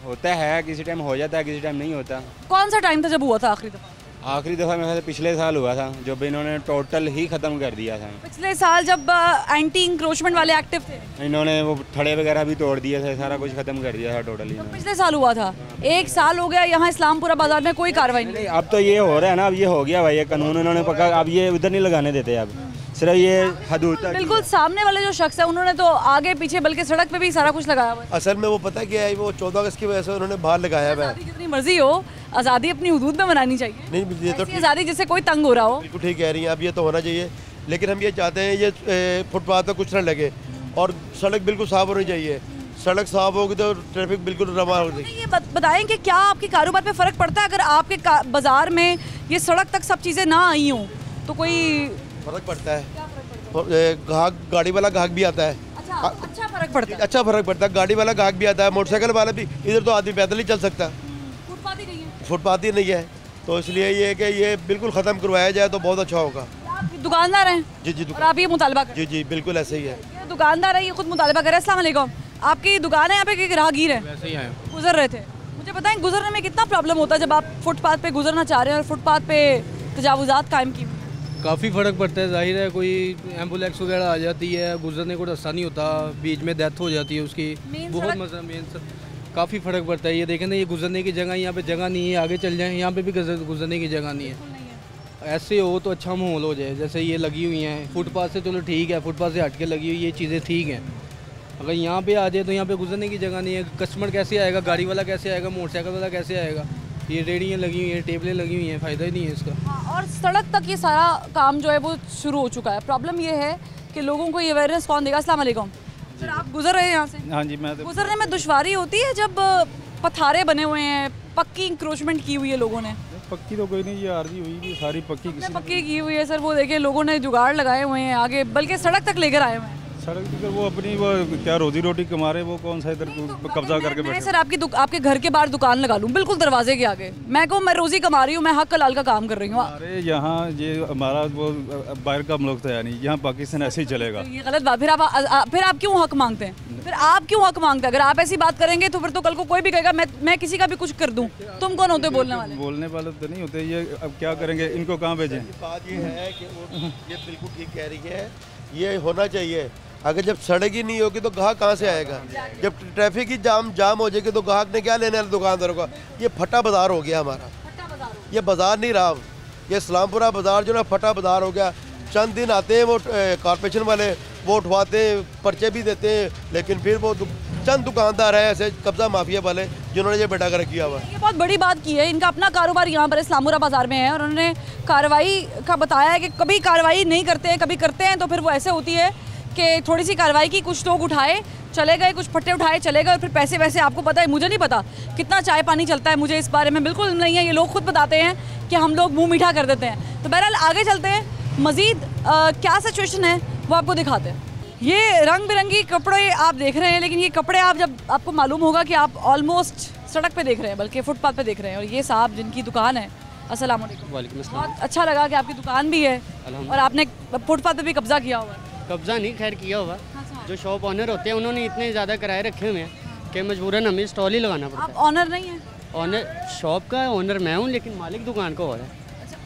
होता है, किसी टाइम हो जाता है, किसी टाइम नहीं होता। कौन सा टाइम था जब हुआ था आखिरी दफ़ा? आखिरी दफ़ा मेरे पिछले साल हुआ था, जब इन्होंने टोटल ही ख़त्म कर दिया था। पिछले साल जब एंटी इंक्रोचमेंट वाले एक्टिव थे, इन्होंने वो थड़े वगैरह भी तोड़ दिए थे, सारा कुछ ख़त्म कर दिया था टोटली। तो पिछले साल हुआ था, 1 साल हो गया, यहाँ इस्लामपुरा बाजार में कोई कार्रवाई नहीं। अब तो ये हो रहा है ना, अब ये हो गया भाई, ये कानून इन्होंने पक्का, अब ये उधर नहीं लगाने देते, अब सिर्फ ये हदूद तक। बिल्कुल सामने वाले जो शख्स है उन्होंने तो आगे पीछे बल्कि सड़क पे भी सारा कुछ लगाया हुआ है। असल में वो पता क्या है, वो 14 अगस्त की वजह से उन्होंने बाहर लगाया हुआ है। जितनी मर्जी हो, आज़ादी अपनी हुदूद में मनानी चाहिए। नहीं, ये तो आज़ादी जिससे कोई तंग हो रहा हो। बिल्कुल ठीक कह रही हैं आप, ये तो होना चाहिए। लेकिन हम ये चाहते हैं ये फुटपाथ पर कुछ ना लगे और सड़क बिल्कुल साफ होनी चाहिए। सड़क साफ होगी तो ट्रैफिक बिल्कुल रवा हो जाएगी। ये बताएं कि क्या आपके कारोबार पे फ़र्क पड़ता है अगर आपके बाज़ार में ये सड़क तक सब चीज़ें ना आई हों? तो कोई फ़र्क पड़ता है, ग्राहक, गाड़ी वाला ग्राहक भी आता है। अच्छा फ़र्क पड़ता है? अच्छा फ़र्क पड़ता है, गाड़ी वाला ग्राहक भी आता है, मोटरसाइकिल वाला भी। इधर तो आदमी पैदल ही चल सकता, फुटपाथ ही नहीं है। फुटपाथ ही नहीं है, तो इसलिए ये कि ये बिल्कुल ख़त्म करवाया जाए तो बहुत अच्छा होगा। आप दुकानदार हैं? जी, और आप ये मुतालबा करें? जी, बिल्कुल ऐसे ही है। ये दुकानदार है, ये खुद मुतालबा करे। अस्सलाम वालेकुम, आपकी दुकान है यहाँ पे कि राहगीर है? वैसे ही है, गुजर रहे थे। मुझे बताएं, गुजरने में कितना प्रॉब्लम होता है जब आप फुटपाथ पे गुजरना चाह रहे हैं और फुटपाथ पे तजावुज़ात कायम की? काफ़ी फ़र्क पड़ता है, जाहिर है। कोई एम्बुलेंस वगैरह आ जाती है, गुजरने को रास्ता नहीं होता, बीच में डेथ हो जाती है उसकी, बहुत मसला मेन सर, काफ़ी फ़र्क पड़ता है। ये देखें ना, ये गुजरने की जगह, यहाँ पे जगह नहीं है, आगे चल जाएँ, यहाँ पे भी गुजरने की जगह नहीं है। ऐसे हो तो अच्छा माहौल हो जाए, जैसे ये लगी हुई हैं फुटपाथ से, चलो ठीक है, फुटपाथ से हट के लगी हुई ये चीज़ें ठीक हैं। अगर यहाँ पे आ जाए तो यहाँ पे गुजरने की जगह नहीं है, कस्टमर कैसे आएगा, गाड़ी वाला कैसे आएगा, मोटरसाइकिल वाला कैसे आएगा? ये रेडियाँ लगी हुई हैं, टेबलें लगी हुई हैं, फ़ायदा ही नहीं है इसका। और सड़क तक ये सारा काम जो है वो शुरू हो चुका है। प्रॉब्लम ये है कि लोगों को ये अवेयरनेस कौन देगा? अस्सलाम वालेकुम सर, आप गुजर रहे हैं यहाँ से? हाँ जी, मैं गुजरने में दुश्वारी होती है जब पथारे बने हुए हैं, पक्की इंक्रोचमेंट की हुई है लोगों ने? पक्की तो कोई नहीं, ये आरजी हुई भी सारी पक्की की हुई है सर। वो देखिए लोगों ने जुगाड़ लगाए हुए हैं आगे, बल्कि सड़क तक लेकर आए हुए हैं। सड़क पर वो अपनी वो क्या रोजी रोटी कमा रहे, वो कौन सा इधर कब्जा करके बैठे। सर आपके घर के बाहर दुकान लगा लूँ बिल्कुल दरवाजे के आगे, मैं कहूँ मैं रोजी कमा रही हूँ, मैं हक हलाल का काम कर रही हूँ। अरे यहाँ ये हमारा वो बाहर का मुल्क तो है नहीं, यहाँ पाकिस्तान ऐसे ही चलेगा। ये गलत बात। फिर आप क्यों हक मांगते हैं? फिर आप क्यों हक मांगते हैं? अगर आप ऐसी बात करेंगे तो फिर तो कल को कोई भी कहेगा मैं किसी का भी कुछ कर दूं। तुम कौन होते बोलने वाले? बोलने वाले तो नहीं होते। ये अब क्या करेंगे, इनको कहाँ भेजें? बात ये है कि ये बिल्कुल ठीक कह रही है, ये होना चाहिए। अगर जब सड़क ही नहीं होगी तो ग्राहक कहाँ से आएगा? जब ट्रैफिक ही जाम हो जाएगी तो ग्राहक ने क्या लेना है दुकानदारों का? ये फटा बाजार हो गया हमारा, ये बाजार नहीं रहा, ये इस्लामपुरा बाजार जो ना फटा बाजार हो गया। चंद दिन आते हैं वो कॉर्पोरेशन वाले, वो उठवाते हैं, पर्चे भी देते हैं, लेकिन फिर वो चंद दुकानदार हैं ऐसे कब्जा माफिया वाले जिन्होंने ये बेटा कर किया हुआ। ये बहुत बड़ी बात की है, इनका अपना कारोबार यहाँ पर इस्लामपुरा बाजार में है और उन्होंने कार्रवाई का बताया है कि कभी कार्रवाई नहीं करते हैं, कभी करते हैं तो फिर वो ऐसे होती है कि थोड़ी सी कार्रवाई की, कुछ लोग उठाए चले गए, कुछ फट्टे उठाए चले गए और फिर पैसे वैसे आपको पता है, मुझे नहीं पता कितना चाय पानी चलता है, मुझे इस बारे में बिल्कुल नहीं है, ये लोग खुद बताते हैं कि हम लोग मुँह मीठा कर देते हैं। तो बहरहाल आगे चलते हैं, मज़ीद क्या सिचुएशन है वो आपको दिखाते हैं। ये रंग बिरंगी कपड़े आप देख रहे हैं, लेकिन ये कपड़े आप जब आपको मालूम होगा कि आप ऑलमोस्ट सड़क पे देख रहे हैं, बल्कि फुटपाथ पे देख रहे हैं। और ये साहब जिनकी दुकान है, अस्सलाम वालेकुम। वालेकुम अस्सलाम। बहुत अच्छा लगा कि आपकी दुकान भी है और आपने फुटपाथ पे भी कब्जा किया हुआ है। कब्जा नहीं खैर किया हुआ, जो शॉप ऑनर होते हैं उन्होंने इतने ज़्यादा किराए रखे हुए हैं कि मजबूरन हमें स्टॉल ही लगाना पड़ता है। आप ऑनर नहीं है? ऑनर शॉप का ऑनर मैं हूँ, लेकिन मालिक दुकान का और है।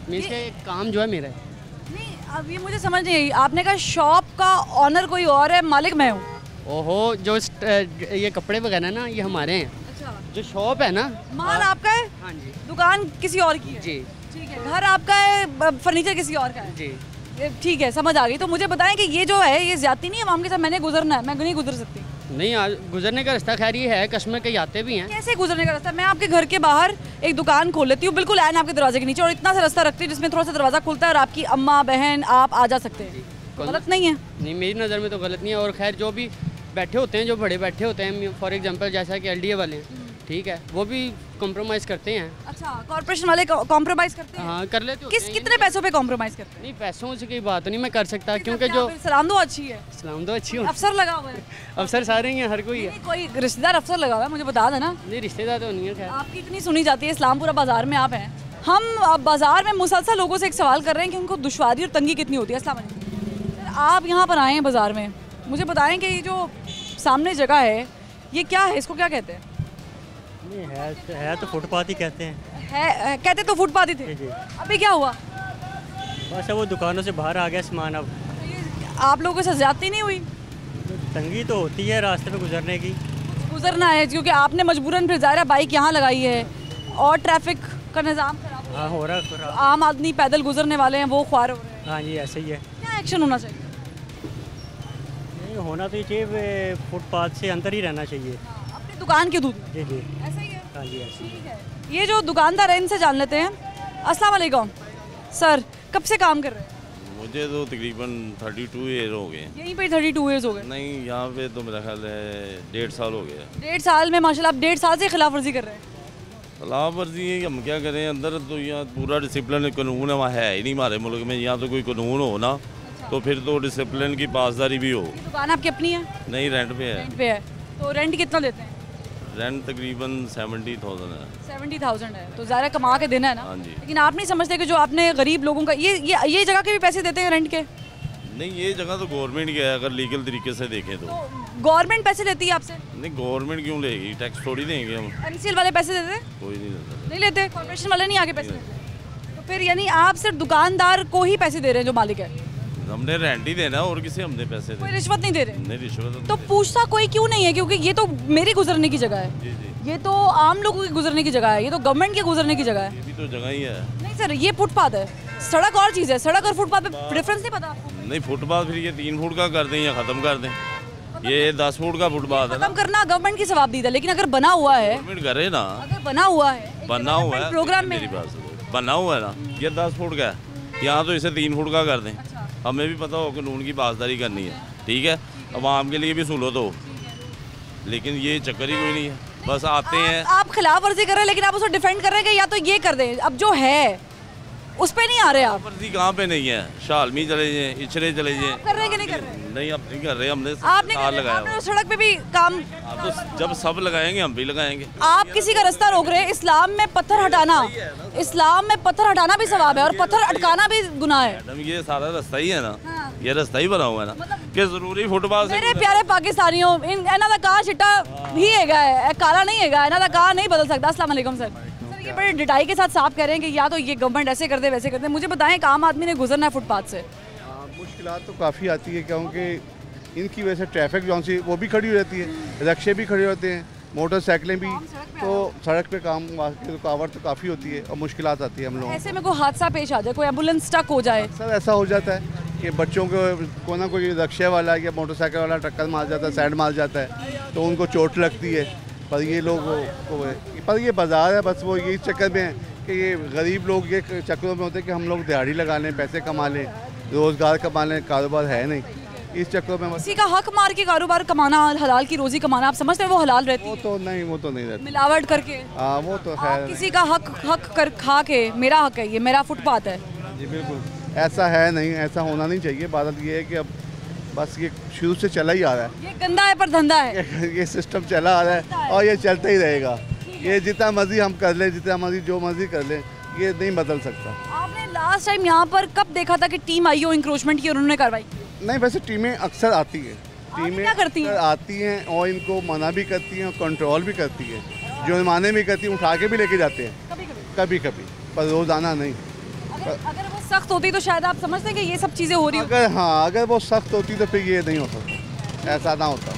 मीन्स के काम जो है मेरा है। नहीं, अब ये मुझे समझ नहीं आई, आपने कहा शॉप का ऑनर कोई और है, मालिक मैं हूँ। ओहो, जो ये कपड़े वगैरह ना ये हमारे हैं। अच्छा। जो शॉप है ना, माल आपका है? हाँ जी। दुकान किसी और की है? जी। ठीक है। घर आपका है, फर्नीचर किसी और का है? जी। ठीक है, समझ आ गई। तो मुझे बताएं कि ये जो है ये ज्यादती नहीं है आवाम के साथ? मैंने गुजरना है, मैं नहीं गुजर सकती? नहीं, गुजरने का रास्ता खैर ये है, कस्टमर के आते भी हैं। कैसे गुजरने का रास्ता? मैं आपके घर के बाहर एक दुकान खोल लेती हूँ, बिल्कुल ऐन आपके दरवाजे के नीचे, और इतना सा रास्ता रखती हूँ जिसमें थोड़ा सा दरवाजा खुलता है और आपकी अम्मा बहन आप आ जा सकते हैं। गलत नहीं है? नहीं, मेरी नज़र में तो गलत नहीं है। और खैर जो भी बैठे होते हैं, जो बड़े बैठे होते हैं, फॉर एग्जांपल जैसा कि LDA वाले हैं, ठीक है, वो भी कॉम्प्रोमाइज़ करते हैं। अच्छा, कॉर्पोरेशन वाले कॉम्प्रोमाइज़ करते हैं? हाँ, कर लेते हो। कितने पैसों पे कॉम्प्रोमाइज़ करते हैं? नहीं, पैसों से कोई बात नहीं मैं कर सकता, क्योंकि जो सलाम दो अच्छी है, सलाम दो अच्छी हो, अफसर लगा हुआ है। अफसर सारे ही हैं, हर कोई है। कोई रिश्तेदार अफसर लगा हुआ है, मुझे बता देना। नहीं, रिश्तेदार तो नहीं है। खैर आपकी इतनी सुनी जाती है, इस्लामपुरा बाजार में आप हैं। हम बाजार में मुसलसल लोगों से एक सवाल कर रहे हैं कि उनको दुश्वारी और तंगी कितनी होती है। अस्सलाम वालेकुम। आप यहाँ पर आए हैं बाजार में, मुझे बताएं कि ये जो सामने जगह है ये क्या है, इसको क्या कहते हैं? नहीं, है तो फुटपाथ ही कहते हैं। है कहते तो फुटपाथ ही थे। जी। अभी क्या हुआ? बस वो दुकानों से बाहर आ गया सामान। अब आप लोगों से ज्यादती नहीं हुई? तंगी तो होती है रास्ते पे गुजरने की। गुजरना है क्योंकि आपने मजबूरन फिर ज़ाहिर बाइक यहाँ लगाई है और ट्रैफिक का निज़ाम खराब हाँ हो रहा है। आम आदमी पैदल गुजरने वाले हैं, वो ख्वार हो रहे हैं। हाँ जी, ऐसे ही है। क्या एक्शन होना चाहिए? नहीं, होना तो ये चाहिए, फुटपाथ से अंदर ही रहना चाहिए। अपनी दुकान के दूध? जी जी, ऐसा ही है। हाँ जी, ऐसे ही है। ये जो दुकानदार है इनसे जान लेते हैं। अस्सलाम वालेकुम सर, कब से काम कर रहे हैं? मुझे तो तकरीबन 32 ईयर हो गए। यहीं पे 32 ईयर्स हो गए? नहीं, यहाँ पे तो मेरा ख्याल है 1.5 साल हो गया। 1.5 साल में माशाल्लाह आप 1.5 साल से खिलाफ वर्जी कर रहे हैं? खिलाफ वर्जी है, हम क्या करें, अंदर तो यहाँ पूरा डिसिप्लिन कानून है, वहाँ है ही नहीं हमारे मुल्क में। यहाँ तो कोई कानून हो ना तो फिर तो डिसिप्लिन की पासदारी भी हो। दुकान आपकी अपनी है? नहीं, रेंट पे है। रेंट पे है। तो रेंट कितना देते हैं? रेंट तकरीबन 70,000 है। 70,000 है तो ज़्यादा कमा के देना है ना। हाँ जी। लेकिन आप नहीं समझते कि जो आपने गरीब लोगों का ये जगह के भी पैसे देते हैं रेंट के? नहीं, ये जगह तो गवर्नमेंट की है, अगर लीगल तरीके से देखें तो। गवर्नमेंट पैसे लेती है आपसे? नहीं, गवर्नमेंट क्यों लेगी, टैक्स थोड़ी देंगे हम। MCL वाले पैसे देते हैं? कोई नहीं देता। नहीं लेते, कॉर्पोरेशन वाले नहीं आगे पैसे देते? तो फिर यानी आप सिर्फ दुकानदार को ही पैसे दे रहे हैं जो मालिक है? हमने रेंट ही देना और किसे हमने पैसे कोई रिश्वत नहीं दे रहे? नहीं, रिश्वत तो पूछता कोई क्यों नहीं है? क्योंकि ये तो मेरी गुजरने की जगह है, ये तो आम लोगों की गुजरने की जगह है, ये तो गवर्नमेंट के गुजरने की जगह है। ये भी तो जगह ही है। नहीं सर, ये फुटपाथ है, सड़क और चीज़ है। सड़क और फुटपाथ पे डिफरेंस नहीं पता आपको? नहीं, फुटपाथ फिर ये 3 फुट का कर दें या ख़त्म कर दें। ये 10 फुट का फुटपाथ है ना। खत्म करना गवर्नमेंट की सवाबदीद है, लेकिन अगर बना हुआ है, गवर्नमेंट करे ना, अगर बना हुआ है, बना हुआ है प्रोग्राम में मेरी बात सुनो, बना हुआ है ना, ये 10 फुट का है, यहाँ तो इसे 3 फुट का कर दें। हमें भी पता हो कानून की पासदारी करनी है, ठीक है, अवाम के लिए भी सहूलत हो, लेकिन ये चक्कर ही कोई नहीं है। बस आते हैं, आप खिलाफ वर्जी कर रहे हैं, लेकिन आप उसको डिफेंड कर रहे हैं कि या तो ये कर दें, अब जो है उस पे नहीं आ रहे आप। वर्जी कहाँ पे नहीं है, शालमी चले जाए, इचरे चले जाए। कर रहे हैं कि नहीं कर रहे? नहीं, अब नहीं कर रहे, हमने आपने साल लगाया आपने सड़क पे भी काम। आप तो जब सब लगाएंगे हम भी लगाएंगे। आप किसी का रास्ता रोक रहे हैं, इस्लाम में पत्थर हटाना, इस्लाम में पत्थर हटाना भी सवाब है और पत्थर अटकाना भी गुनाह है। मैडम, ये सारा रास्ता ही है ना, ये रास्ता ही बना हुआ है ना, कि जरूरी फुटपाथ से। मेरे प्यारे पाकिस्तानियों, इन्हों का कहा चिट्टा ही है, काला नहीं है, इन्हों का कहा नहीं बदल सकता। अस्सलाम वालेकुम सर। ये बड़े डिटाई के साथ साफ कह रहे हैं कि या तो ये गवर्नमेंट ऐसे कर दे वैसे कर दे। मुझे बताएं, एक आम आदमी ने गुजरना है फुटपाथ से, मुश्किलात तो काफ़ी आती है, क्योंकि इनकी वजह से ट्रैफिक जो सी वो भी खड़ी हो जाती है, रिक्शे भी खड़े होते हैं, मोटरसाइकिलें भी, तो सड़क पे काम की रुकावट तो काफ़ी होती है और मुश्किलात आती है हम लोगों को। ऐसे में कोई हादसा पेश आ जाए, कोई एम्बुलेंस स्टक हो जाए, सर ऐसा हो जाता है कि बच्चों को कोई ना कोई रिक्शे वाला या मोटरसाइकिल वाला टक्कर मार जाता है, साइड मार जाता है, तो उनको चोट लगती है। पर ये लोग पर ये बाज़ार है, बस वो यही चक्कर में है कि ये गरीब लोग ये चक्करों में होते हैं कि हम लोग दिहाड़ी लगा लें, पैसे कमा लें, रोज़गार कमा लें, कारोबार है नहीं, इस चक्करों में किसी का हक मार के कारोबार कमाना, हलाल की रोजी कमाना, आप समझते हैं वो हलाल रहती है? वो तो नहीं रहती, मिलावट करके। हाँ वो तो है। किसी का हक कर खा के, मेरा हक है, ये मेरा फुटपाथ है। जी बिल्कुल, ऐसा है नहीं, ऐसा होना नहीं चाहिए। बात ये है कि अब बस ये शुरू से चला ही आ रहा है, ये गंदा है पर धंधा है, ये सिस्टम चला आ रहा है और ये चलता ही रहेगा। ये जितना मर्जी हम कर लें, जितना मर्जी जो मर्जी कर लें, ये नहीं बदल सकता। आपने लास्ट टाइम यहाँ पर कब देखा था कि टीम आई हो इंक्रोचमेंट की और उन्होंने कार्रवाई? नहीं, वैसे टीमें अक्सर आती है, टीमें क्या करती हैं? आती हैं और इनको मना भी करती हैं और कंट्रोल भी करती है, जुर्माने भी करती हैं, उठा के भी लेके जाते हैं कभी कभी, पर रोज़ाना नहीं। अगर वो सख्त होती तो शायद आप समझते कि ये सब चीज़ें हो रही अगर हाँ अगर वो सख्त होती तो फिर ये नहीं होता, ऐसा ना होता।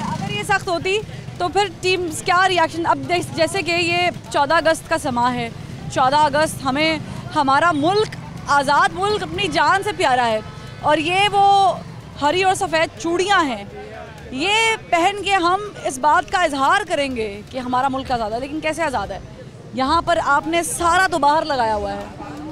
अगर ये सख्त होती तो फिर टीम क्या रिएक्शन? अब जैसे कि ये 14 अगस्त का समा है, 14 अगस्त हमें हमारा मुल्क, आज़ाद मुल्क अपनी जान से प्यारा है, और ये वो हरी और सफ़ेद चूड़ियाँ हैं, ये पहन के हम इस बात का इजहार करेंगे कि हमारा मुल्क आज़ाद है। लेकिन कैसे आज़ाद है? यहाँ पर आपने सारा तो बाहर लगाया हुआ है,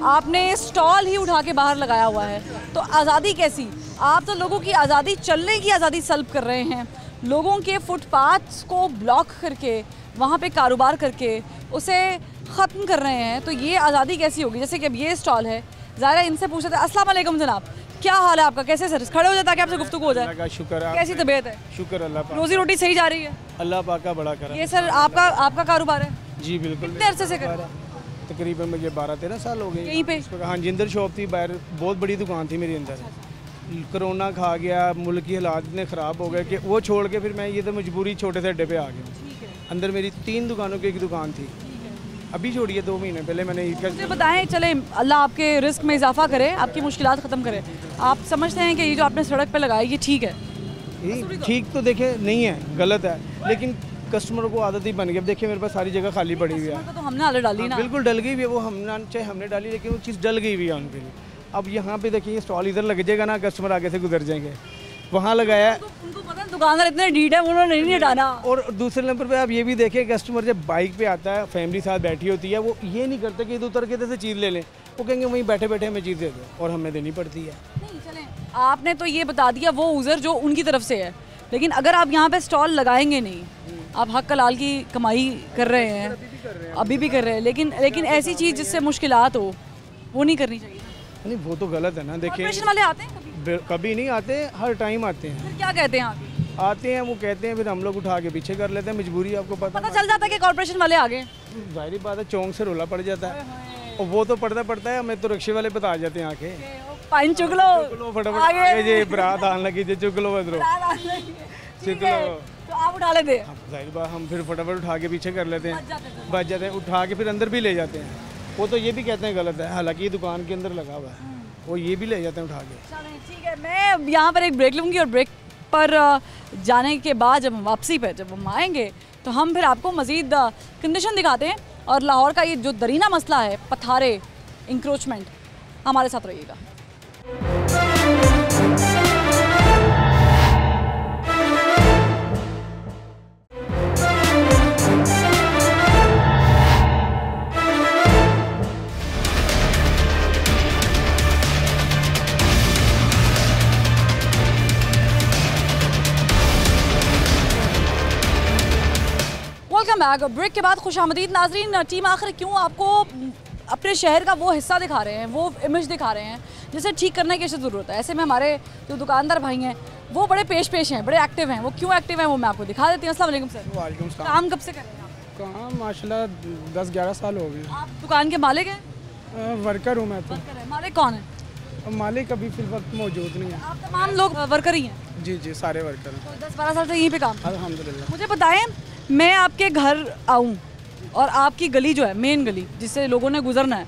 आपने स्टॉल ही उठा के बाहर लगाया हुआ है, तो आज़ादी कैसी? आप तो लोगों की आज़ादी, चलने की आज़ादी सल्ब कर रहे हैं, लोगों के फुटपाथ्स को ब्लॉक करके, वहाँ पे कारोबार करके उसे ख़त्म कर रहे हैं, तो ये आज़ादी कैसी होगी? जैसे कि अब ये स्टॉल है, ज़ाहिर इनसे पूछते थे, अस्सलाम वालेकुम जनाब, क्या हाल है आपका, कैसे सर? खड़े हो जाए ताकि आपसे गुफ्तगू हो जाए। शुक्र है। कैसी तबीयत है? शुक्र अल्लाह पाक। रोजी रोटी सही जा रही है? अल्लाह पाक का बड़ा करम। ये सर आपका कारोबार है? जी बिल्कुल। कितने अरसे से कर रहे हैं? तकरीबन मुझे 12-13 साल हो गए यहीं पे? हाँ जी, अंदर शॉप थी, बाहर बहुत बड़ी दुकान थी मेरी अंदर। कोरोना खा गया, मुल्क की हालात इतने ख़राब हो गए कि वो छोड़ के फिर मैं ये तो मजबूरी छोटे से अड्डे पे आ गया। अंदर मेरी 3 दुकानों की एक दुकान थी, अभी छोड़ी है 2 महीने पहले मैंने। मुझे बताएं, चले अल्लाह आपके रिस्क में इजाफा करे, आपकी मुश्किलात ख़त्म करे, आप समझते हैं कि ये जो आपने सड़क पे लगाया ये ठीक है? ठीक तो देखे नहीं है, गलत है, लेकिन कस्टमर को आदत ही बन गई। अब देखिए मेरे पास सारी जगह खाली पड़ी हुई है, तो हमने आदत डाली ना। बिल्कुल डल गई हुई है वो, हमने डाली, लेकिन वो चीज़ डल गई हुई है उनके लिए। अब यहाँ पे देखिए स्टॉल इधर लग जाएगा ना, कस्टमर आगे से गुजर जाएंगे, वहाँ लगाया। उनको पता है दुकानदार इतने डीड है, उन्होंने नहीं हटाना। और दूसरे नंबर पे आप ये भी देखें, कस्टमर जब बाइक पे आता है, फैमिली साथ बैठी होती है, वो ये नहीं करते कि इधर उतर के से चीज़ ले लें, वो कहेंगे वहीं बैठे बैठे हमें चीज़ दे दो, और हमें देनी पड़ती है। नहीं चलें, आपने तो ये बता दिया वो उज़र जो उनकी तरफ से है, लेकिन अगर आप यहाँ पे स्टॉल लगाएंगे नहीं, आप हक हलाल की कमाई कर रहे हैं, अभी भी कर रहे हैं, लेकिन ऐसी चीज़ जिससे मुश्किलात हो वो नहीं करनी चाहिए। नहीं वो तो गलत है ना। देखिए कॉर्पोरेशन वाले आते हैं कभी नहीं आते, हर टाइम आते हैं। फिर क्या कहते हैं आप? आते हैं, वो कहते हैं, फिर हम लोग उठा के पीछे कर लेते हैं, मजबूरी आपको पता चल जाता है कि कॉर्पोरेशन वाले आ गए। जाहिर बात है, चौंक से रोला पड़ जाता है, और वो तो पड़ता है, हमें तो रिक्शे वाले बता जाते हैं आके, पाइन चुक लो फटाफट आगे जी, बरात आने लगी जी, चुक लो इधरों, तो आप उठा लेते हैं। जाहिर बात, हम फिर फटाफट उठा के पीछे कर लेते हैं, बच जाते हैं, उठा के फिर अंदर भी ले जाते हैं। वो तो ये भी कहते हैं गलत है, हालांकि ये दुकान के अंदर लगा हुआ है, वो ये भी ले जाते हैं उठा के। ठीक है, मैं यहाँ पर एक ब्रेक लूँगी, और ब्रेक पर जाने के बाद जब वापसी पे जब हम आएंगे तो हम फिर आपको मज़ीद कंडीशन दिखाते हैं, और लाहौर का ये जो दरीना मसला है, पथारे, इंक्रोचमेंट, हमारे साथ रहिएगा। Welcome back. ब्रेक के बाद खुशामदीद नाजरीन। टीम आखिर क्यों आपको अपने शहर का वो हिस्सा दिखा रहे हैं, वो इमेज दिखा रहे हैं जिसे ठीक करने की ज़रूरत है। ऐसे में हमारे जो दुकानदार भाई हैं वो बड़े पेश हैं, बड़े एक्टिव हैं। वो क्यों एक्टिव हैं वो मैं आपको दिखा देती हूँ। अस्सलाम वालेकुम सर। वालेकुम सलाम। काम कब से कर रहे हैं आप? काम माशाल्लाह 10-11 साल हो गए। आप दुकान के मालिक हैं? वर्कर हूँ मैं तो। मालिक कौन है? मालिक अभी फिल वक्त मौजूद नहीं है। आप तमाम लोग वर्कर ही हैं? जी जी, सारे वर्कर हैं। 10-12 साल से यहीं पे काम? अल्हम्दुलिल्लाह। मुझे बताएं, मैं आपके घर आऊँ और आपकी गली जो है, मेन गली जिससे लोगों ने गुजरना है,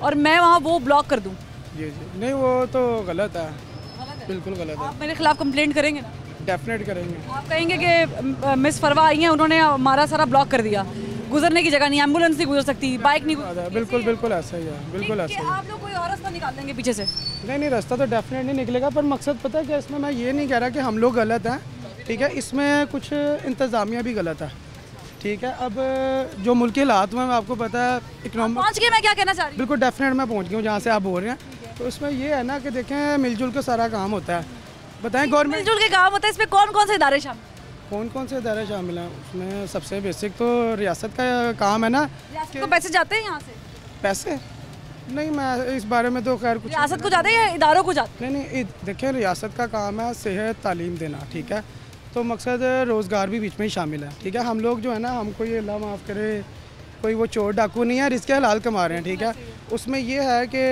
और मैं वहाँ वो ब्लॉक कर दूँ? जी जी, नहीं वो तो गलत है। है। बिल्कुल गलत है। आप मेरे खिलाफ कंप्लेंट करेंगे ना? डेफिनेट करेंगे। आप कहेंगे कि मिस फरवा आई हैं, उन्होंने हमारा सारा ब्लॉक कर दिया, गुजरने की जगह नहीं, एम्बुलेंस नहीं गुजर सकती, बाइक नहीं गुजर सकती। बिल्कुल बिल्कुल ऐसा ही है, बिल्कुल ऐसा ही है। आप लोग कोई और रास्ता निकाल देंगे पीछे से? नहीं, रास्ता तो डेफिनेट नहीं निकलेगा, पर मकसद पता है कि इसमें मैं ये नहीं कह रहा कि हम लोग गलत हैं, ठीक है, इसमें कुछ इंतज़ामिया भी गलत है, ठीक है। अब जो मुल्क के हालात में आपको पता है इकनॉमिक पहुँच गए, मैं क्या कहना चाह रही हूँ? बिल्कुल डेफिनेट मैं पहुँच गया हूँ जहाँ से आप बोल रहे हैं। तो इसमें ये है ना कि देखें मिलजुल के सारा काम होता है, बताएं गवर्नमेंट मिलजुल के काम होता है, इसमें कौन कौन से इदारे शामिल? कौन कौन से इदारे शामिल हैं? उसमें सबसे बेसिक तो रियासत का काम है ना। रियासत को पैसे जाते हैं यहाँ से? पैसे नहीं, मैं इस बारे में तो खैर कुछ रियासत को जाते हैं या इदारों को जाते हैं? नहीं, देखिए रियासत का काम है सेहत तालीम देना, ठीक है, तो मकसद रोज़गार भी बीच में ही शामिल है, ठीक है। हम लोग जो है ना, हमको ये अल्लाह माफ़ करे कोई वो चोर डाकू नहीं है, रिस्क हलाल कमा रहे हैं, ठीक है। उसमें ये है कि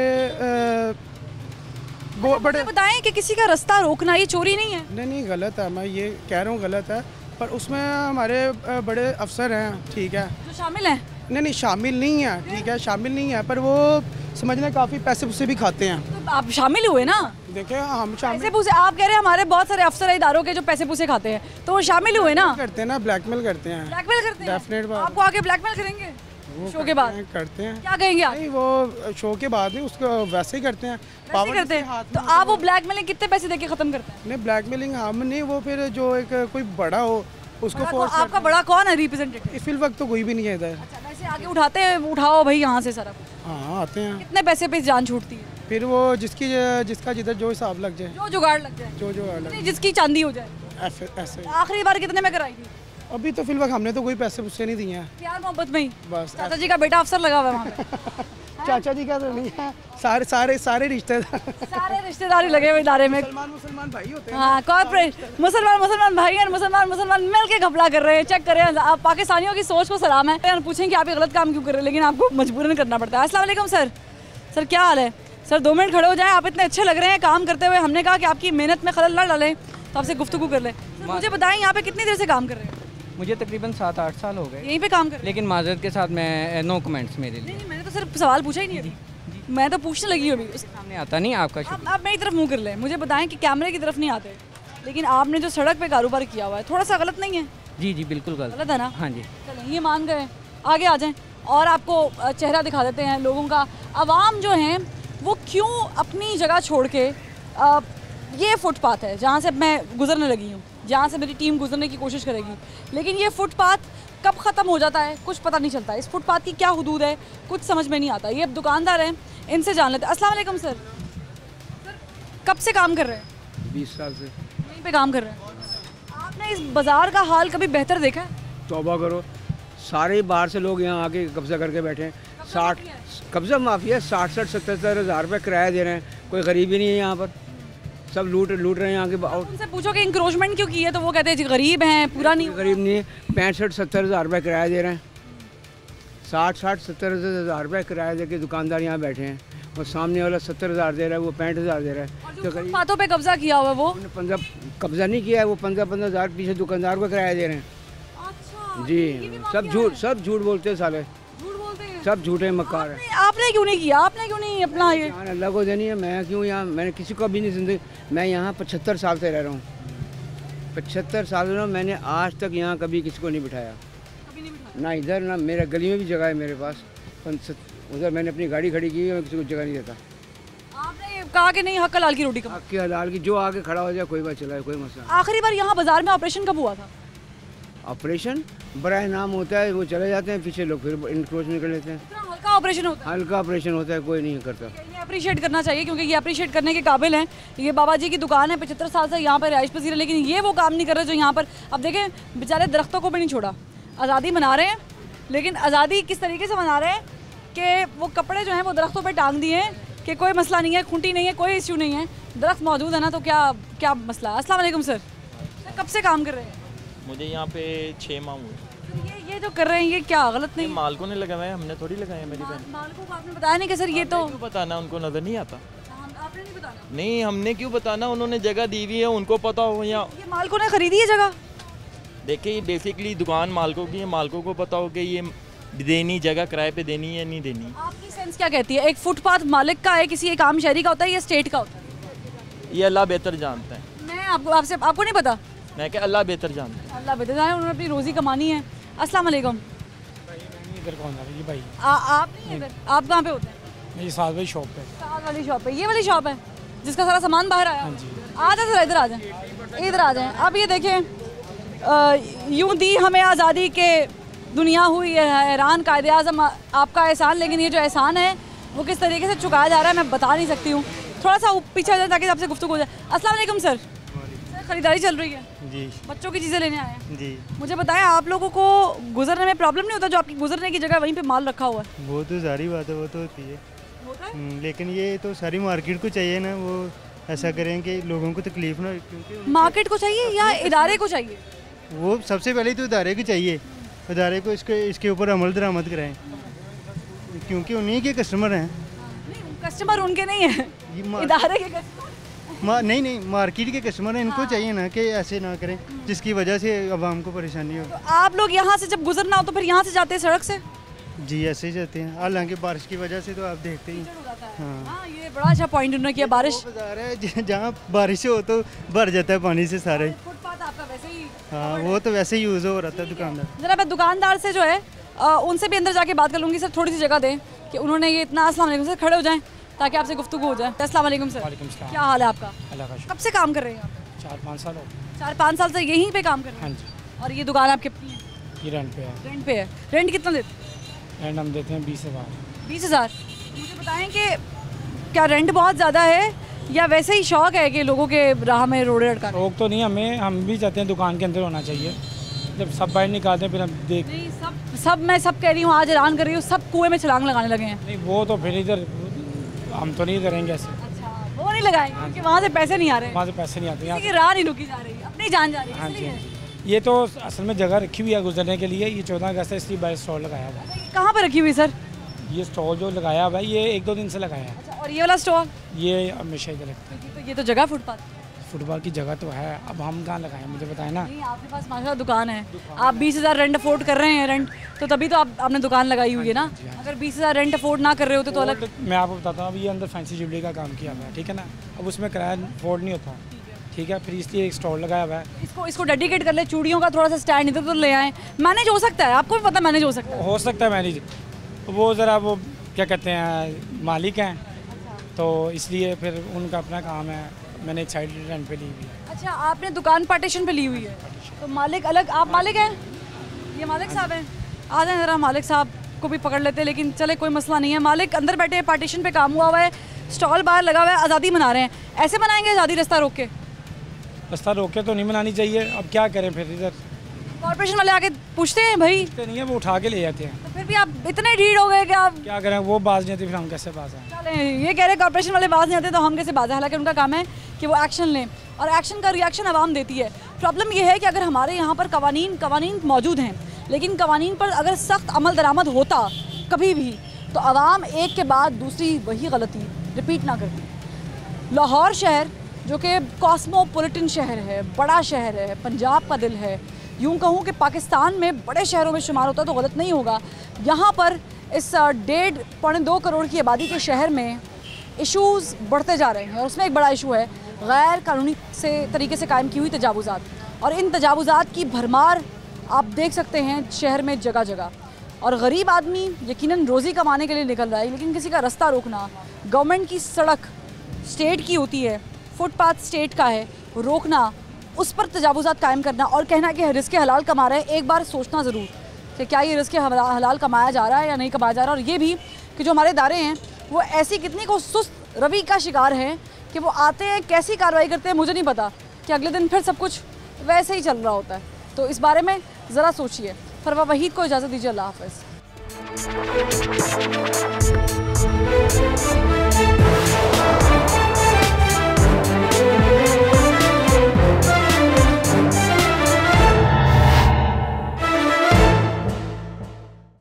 बड़े बताएं कि किसी का रास्ता रोकना ये चोरी नहीं है? नहीं, गलत है, मैं ये कह रहा हूँ गलत है, पर उसमें हमारे बड़े अफसर हैं, ठीक है, जो शामिल हैं। नहीं शामिल नहीं है, ठीक है, शामिल नहीं है, पर वो समझने काफ़ी पैसे उससे भी खाते हैं। तो आप शामिल हुए ना? देखिए हम पैसे पूसे, आप कह रहे हैं हमारे बहुत सारे अफसर है इदारों के जो पैसे पूसे खाते हैं, तो वो शामिल हुए ना? करते हैं ना, ब्लैकमेल करते हैं। ब्लैकमेल करते हैं? डेफिनेट बात। आपको आके ब्लैकमेल करेंगे शो के बाद? करते हैं। क्या कहेंगे आप? नहीं, वो शो के बाद नहीं, उसको वैसे ही करते हैं, वैसे करते हैं। तो आप वो ब्लैकमेलिंग कितने पैसे देके खत्म करते हैं? नहीं, ब्लैकमेलिंग हम नहीं, वो फिर जो एक कोई बड़ा हो उसको फोर्स। आपका बड़ा कौन है रिप्रेजेंटेटिव? इस वक्त तो कोई भी नहीं है इधर। अच्छा, वैसे आगे उठाते हैं, उठाओ भाई यहाँ से सारा कुछ। हाँ, आते हैं। कितने पैसे पे जान छूटती है? फिर वो जिसका जिधर जो हिसाब लग जाए, जो जुगाड़ लग जाए, जो जुगाड़ लग जाए, जिसकी चांदी हो जाए, ऐसे। आखिरी बार कितने में कराई थी? अभी तो फिलहाल हमने तो कोई पैसे उससे नहीं दिए हैं, प्यार मोहब्बत में ही। बस चाचा जी का बेटा अफसर लगा हुआ है वहाँ पे। चाचा जी का तो नहीं है, सारे रिश्तेदार, सारे रिश्तेदार ही लगे हुए इदारे में। मुसलमान भाई होते हैं। हाँ, कॉर्पोरेट मुसलमान भाई और मुसलमान मिल के घपला कर रहे हैं, चेक करें। आप पाकिस्तानियों की सोच को सलाम है। पूछें कि आप ये गलत काम क्यों कर रहे हैं, लेकिन आपको मजबूरन करना पड़ता है। अस्सलाम वालेकुम सर। सर क्या हाल है? सर 2 मिनट खड़े हो जाएं, आप इतने अच्छे लग रहे हैं काम करते हुए। हमने कहा कि आपकी मेहनत में खलल ना डालें, तो आपसे गुफ्तगू कर लें। मुझे बताएं यहाँ पे कितनी देर से काम कर रहे हैं? मुझे तकरीबन 7-8 साल हो गए यहीं पे काम कर रहे हैं? लेकिन माजरत के साथ मैं नो कमेंट्स मेरे लिए। नहीं, मैंने तो सिर्फ सवाल पूछा ही नहीं अभी, मैं तो पूछने लगी हूँ अभी। सामने आता नहीं आपका। आप मेरी तरफ मुँह कर लें। मुझे बताएं कि कैमरे की तरफ नहीं आते, लेकिन आपने जो सड़क पे कारोबार किया हुआ है थोड़ा सा गलत नहीं है? जी जी बिल्कुल गलत है ना? हाँ जी। चलें, ये मान गए, आगे आ जाएं और आपको चेहरा दिखा देते हैं लोगों का। आवाम जो हैं वो क्यों अपनी जगह छोड़ के, ये फुटपाथ है जहाँ से मैं गुजरने लगी हूँ, जहाँ से मेरी टीम गुजरने की कोशिश करेगी, लेकिन ये फुटपाथ कब ख़त्म हो जाता है कुछ पता नहीं चलता। इस फुटपाथ की क्या हुदूद है कुछ समझ में नहीं आता। ये अब दुकानदार हैं, इनसे जान लेते हैं। अस्सलाम वालेकुम सर। कब से काम कर रहे हैं? 20 साल से यहीं पे काम कर रहे हैं। आपने इस बाज़ार का हाल कभी बेहतर देखा है? तौबा करो, सारे बाहर से लोग यहाँ आके कब्जा करके बैठे हैं। 60 कब्जा माफिया 60-70 हज़ार रुपये किराया दे रहे हैं। कोई गरीब ही नहीं है यहाँ पर, सब लूट रहे हैं यहाँ के। उनसे पूछो कि इंक्रोचमेंट क्यों की है, तो वो कहते हैं जी गरीब हैं, पूरा नहीं। गरीब नहीं है, 65-70 हज़ार रुपये किराया दे रहे हैं। 60-70 हज़ार रुपये किराया दे के दुकानदार यहाँ बैठे हैं, और सामने वाला 70 हज़ार दे रहा है, वो 65 हज़ार दे रहा है। तो फुटपाथों पे कब्जा किया हुआ है वो 15 कब्जा नहीं किया है, वो 15-15 हज़ार पीछे दुकानदार को किराया दे रहे हैं। जी, सब झूठ बोलते हैं साले, सब झूठे मक्कार है। आपने क्यों नहीं किया? आपने क्यों नहीं अपना ये? अल्लाह को देनी है, मैं क्यों यहाँ, मैंने किसी को भी नहीं जिंदगी, मैं यहाँ 75 साल से रह रहा हूँ। 75 साल में मैंने आज तक यहाँ कभी किसी को नहीं बिठाया, ना इधर ना मेरा गली में भी जगह है मेरे पास, उधर मैंने अपनी गाड़ी खड़ी की है, मैं किसी को जगह नहीं देता। आपने कहा कि नहीं हक हलाल की रोटी हक की हलाल की, जो आगे खड़ा हो जाए कोई बात चला है, कोई मसला। आखिरी बार यहाँ बाजार में ऑपरेशन कब हुआ था? ऑपरेशन बड़ा नाम होता है, वो चले जाते हैं पीछे लोग, फिर इंक्रोच निकल लेते हैं। हल्का ऑपरेशन होता है? हल्का ऑपरेशन होता है, कोई नहीं करता। ये अप्रिशिएट करना चाहिए, क्योंकि ये अप्रिशिएट करने के काबिल हैं। ये बाबा जी की दुकान है, 75 साल से यहाँ पर रिहाइश पसीर है, लेकिन ये वो काम नहीं कर रहे जो यहाँ पर। अब देखें बेचारे दरख्तों को भी नहीं छोड़ा, आज़ादी मना रहे हैं, लेकिन आज़ादी किस तरीके से मना रहे हैं कि वो कपड़े जो हैं वो दरख्तों पर टांग दिए हैं कि कोई मसला नहीं है, खूंटी नहीं है, कोई इश्यू नहीं है, दरख्त मौजूद है ना, तो क्या मसला है। अस्सलाम वालेकुम सर। कब से काम कर रहे हैं? मुझे यहाँ पे 6 माह हुए। ये जो कर रहे हैं ये क्या गलत नहीं? मालकों ने लगाया है, हमने थोड़ी लगाया है। मेरी बहन मालकों को आपने बताया नहीं कि सर ये तो क्यों बताना, उनको नजर नहीं आता। आपने नहीं बताना? नहीं, हमने क्यों बताना, उन्होंने जगह दी हुई है, उनको पता हो। यहाँ ये मालकों ने खरीदी है जगह। देखिए बेसिकली दुकान मालकों की है, मालकों को पता हो कि ये देनी जगह किराए पे देनी है नहीं देनी। आपकी सेंस क्या कहती है, एक फुटपाथ मालिक का है, किसी एक आम शहरी का होता है या स्टेट का होता है? ये अल्लाह बेहतर जानता है। मैं आपको नहीं पता? मैं क्या, अल्लाह बेहतर जानता है। अल्लाह बेहतर जाने, उन्होंने अपनी रोज़ी कमानी है। अस्सलाम वालेकुम। इधर कौन है ये भाई? आप नहीं इधर, आप कहाँ पे होते हैं? मेरी साथ भाई शॉप पे। साथ वाली शॉप पे, ये वाली शॉप है जिसका सारा सामान बाहर आया? हाँ जी। आ जाए जरा, इधर आ जाए, इधर आ जाएं। अब ये देखें, यूं दी हमें आज़ादी के दुनिया हुई है हैरान, कायदे आज़म आपका एहसान, लेकिन ये जो एहसान है वो किस तरीके से चुकाया जा रहा है मैं बता नहीं सकती हूँ। थोड़ा सा पीछे आ जाए ताकि आपसे गुफ्तगू हो जाए। अस्सलाम वालेकुम सर। खरीदारी चल रही है जी, बच्चों की चीज़ें लेने आए हैं जी। मुझे बताएं, आप लोगों को गुजरने में प्रॉब्लम नहीं होता? जो आपकी गुजरने की जगह वहीं पे माल रखा हुआ है। वो तो सारी बात है, वो तो होती है, लेकिन ये तो सारी मार्केट को चाहिए ना, वो ऐसा करें कि लोगों को तकलीफ ना, क्योंकि मार्केट को चाहिए या इदारे को चाहिए? वो सबसे पहले तो इदारे को चाहिए, इदारे को इसके ऊपर अमल दरामद कराएं, क्योंकि उन्हीं के कस्टमर हैं। कस्टमर उनके नहीं है, इदारे के कस्टमर। नहीं, मार्केट के कस्टमर हैं, इनको चाहिए ना कि ऐसे ना करें जिसकी वजह से आवाम को परेशानी हो। तो आप लोग यहाँ से जब गुजरना हो तो फिर यहाँ से जाते हैं सड़क से? जी ऐसे ही जाते हैं, हालांकि बारिश की वजह से तो आप देखते ही। हाँ, ये बड़ा अच्छा पॉइंट उन्होंने किया। बारिश जहाँ बारिश हो तो भर जाता है पानी से सारा ही। फुटपाथ आपका वैसे ही, हाँ वो तो वैसे ही यूज़ हो रहा था दुकानदार। जरा मैं दुकानदार से जो है उनसे भी अंदर जाके बात कर लूँगी। सर थोड़ी सी जगह दें कि उन्होंने ये इतना। अस्सलाम वालेकुम सर, खड़े हो जाएं ताकि आपसे गुफ्तगू हो जाए। अस्सलाम वालेकुम सर। क्या हाल है आपका? कब से काम कर रहे हैं आप? 4-5 साल हो। 4-5 साल से यहीं पे काम कर रहे हैं? हाँ जी। और ये दुकान आपकी अपनी है? ये रेंट पे है। रेंट पे है। रेंट कितना देते? रेंट हम देते हैं 20,000। 20,000। मुझे बताएं कि क्या रेंट बहुत ज़्यादा है या वैसे ही शौक है कि लोगों के राह में रोड़े अटका? शौक तो नहीं, हम भी चाहते हैं दुकान के अंदर होना चाहिए, जब सब बाहर निकालते हैं फिर हम देख। नहीं, सब मैं सब कह रही हूँ, आज ऐलान कर रही हूँ, सब कुएं में छलांग लगाने लगे हैं। नहीं वो तो फिर इधर हम तो नहीं करेंगे ऐसे। अच्छा, वो नहीं लगाएंगे क्योंकि वहाँ से पैसे नहीं आ रहे। वहाँ से पैसे नहीं आते, किसी की राह नहीं रुकी जा रही, अपनी जान जा रही है। हाँ जी, हाँ जी। ये तो असल में जगह रखी हुई है गुजरने के लिए। ये 14 अगस्त है, इसलिए बाहर स्टॉल लगाया हुआ है। कहाँ पर रखी हुई सर? ये स्टॉल जो लगाया हुआ है ये 1-2 दिन से लगाया है। अच्छा, और ये वाला स्टॉल? ये हमेशा इधर लगता है। तो ये तो जगह फुटपाथ, फुटबॉल की जगह तो है, अब हम कहाँ लगाएं मुझे बताएं ना। नहीं, आपके पास माशाल्लाह दुकान है, आप 20,000 रेंट अफोर्ड कर रहे हैं, रेंट तो तभी तो आपने दुकान लगाई हुई है ना। अगर 20,000 रेंट अफोर्ड ना कर रहे होते तो अलग। मैं आपको बताता हूँ, अब ये अंदर फैंसी ज्वेलरी का काम किया हुआ है, ठीक है ना। अब उसमें किराया अफोर्ड नहीं होता, ठीक है, फिर इसलिए एक स्टॉल लगाया हुआ है। इसको डेडिकेट कर ले, चूड़ियों का थोड़ा सा स्टैंड इधर तो ले आए, मैनेज हो सकता है, आपको भी पता मैनेज हो सकता है। हो सकता है मैनेज, वो ज़रा वो क्या कहते हैं मालिक हैं, तो इसलिए फिर उनका अपना काम है, मैंने एक साइड रेंट पे ली हुई है। अच्छा, आपने दुकान पार्टीशन पे ली हुई है, तो मालिक अलग, आप मालिक हैं? ये मालिक साहब हैं? आ जाए ज़रा, मालिक साहब को भी पकड़ लेते, लेकिन चले कोई मसला नहीं है। मालिक अंदर बैठे हैं, पार्टीशन पे काम हुआ है, स्टॉल बाहर लगा हुआ है, आज़ादी मना रहे हैं। ऐसे मनाएंगे आज़ादी रास्ता रोक के? रास्ता रोक के तो नहीं मनानी चाहिए, अब क्या करें फिर। इधर कॉर्पोरेशन वाले आके पूछते हैं भाई? नहीं है, वो उठा के ले जाते हैं। तो फिर भी आप इतने ढीठ हो गए कि आप क्या करें, वो बाज नहीं आती, फिर हम कैसे बाज आए? चलें, ये कह रहे कॉर्पोरेशन वाले बाज नहीं आते तो हम कैसे बाज आए? हालांकि उनका काम है कि वो एक्शन लें और एक्शन का रिएक्शन आवाम देती है। प्रॉब्लम ये है कि अगर हमारे यहाँ पर कवानीन मौजूद हैं, लेकिन कवानीन पर अगर सख्त अमल दरामद होता कभी भी, तो आवाम एक के बाद दूसरी वही गलती रिपीट ना करती। लाहौर शहर जो कि कॉस्मोपॉलिटन शहर है, बड़ा शहर है, पंजाब का दिल है, यूँ कहूँ कि पाकिस्तान में बड़े शहरों में शुमार होता तो गलत नहीं होगा। यहाँ पर इस 1.5-2 करोड़ की आबादी के शहर में इशूज़ बढ़ते जा रहे हैं और उसमें एक बड़ा इशू है गैर कानूनी तरीके से कायम की हुई तजावुज़ात, और इन तजावुज़ात की भरमार आप देख सकते हैं शहर में जगह जगह। और गरीब आदमी यकीनन रोज़ी कमाने के लिए निकल रहा है, लेकिन किसी का रास्ता रोकना, गवर्नमेंट की सड़क स्टेट की होती है, फुटपाथ स्टेट का है, रोकना, उस पर तजावुज़ात कायम करना और कहना कि रिज़्क़ हलाल कमा रहे हैं, एक बार सोचना ज़रूर कि क्या ये रिज़्क़ हलाल कमाया जा रहा है या नहीं कमाया जा रहा है। और ये भी कि जो हमारे इदारे हैं वो ऐसी कितनी को सुस्त रवि का शिकार हैं कि वो आते हैं, कैसी कार्रवाई करते हैं मुझे नहीं पता, कि अगले दिन फिर सब कुछ वैसे ही चल रहा होता है। तो इस बारे में ज़रा सोचिए। फरवा वहीद को इजाज़त दीजिए, अल्लाह हाफ़िज़।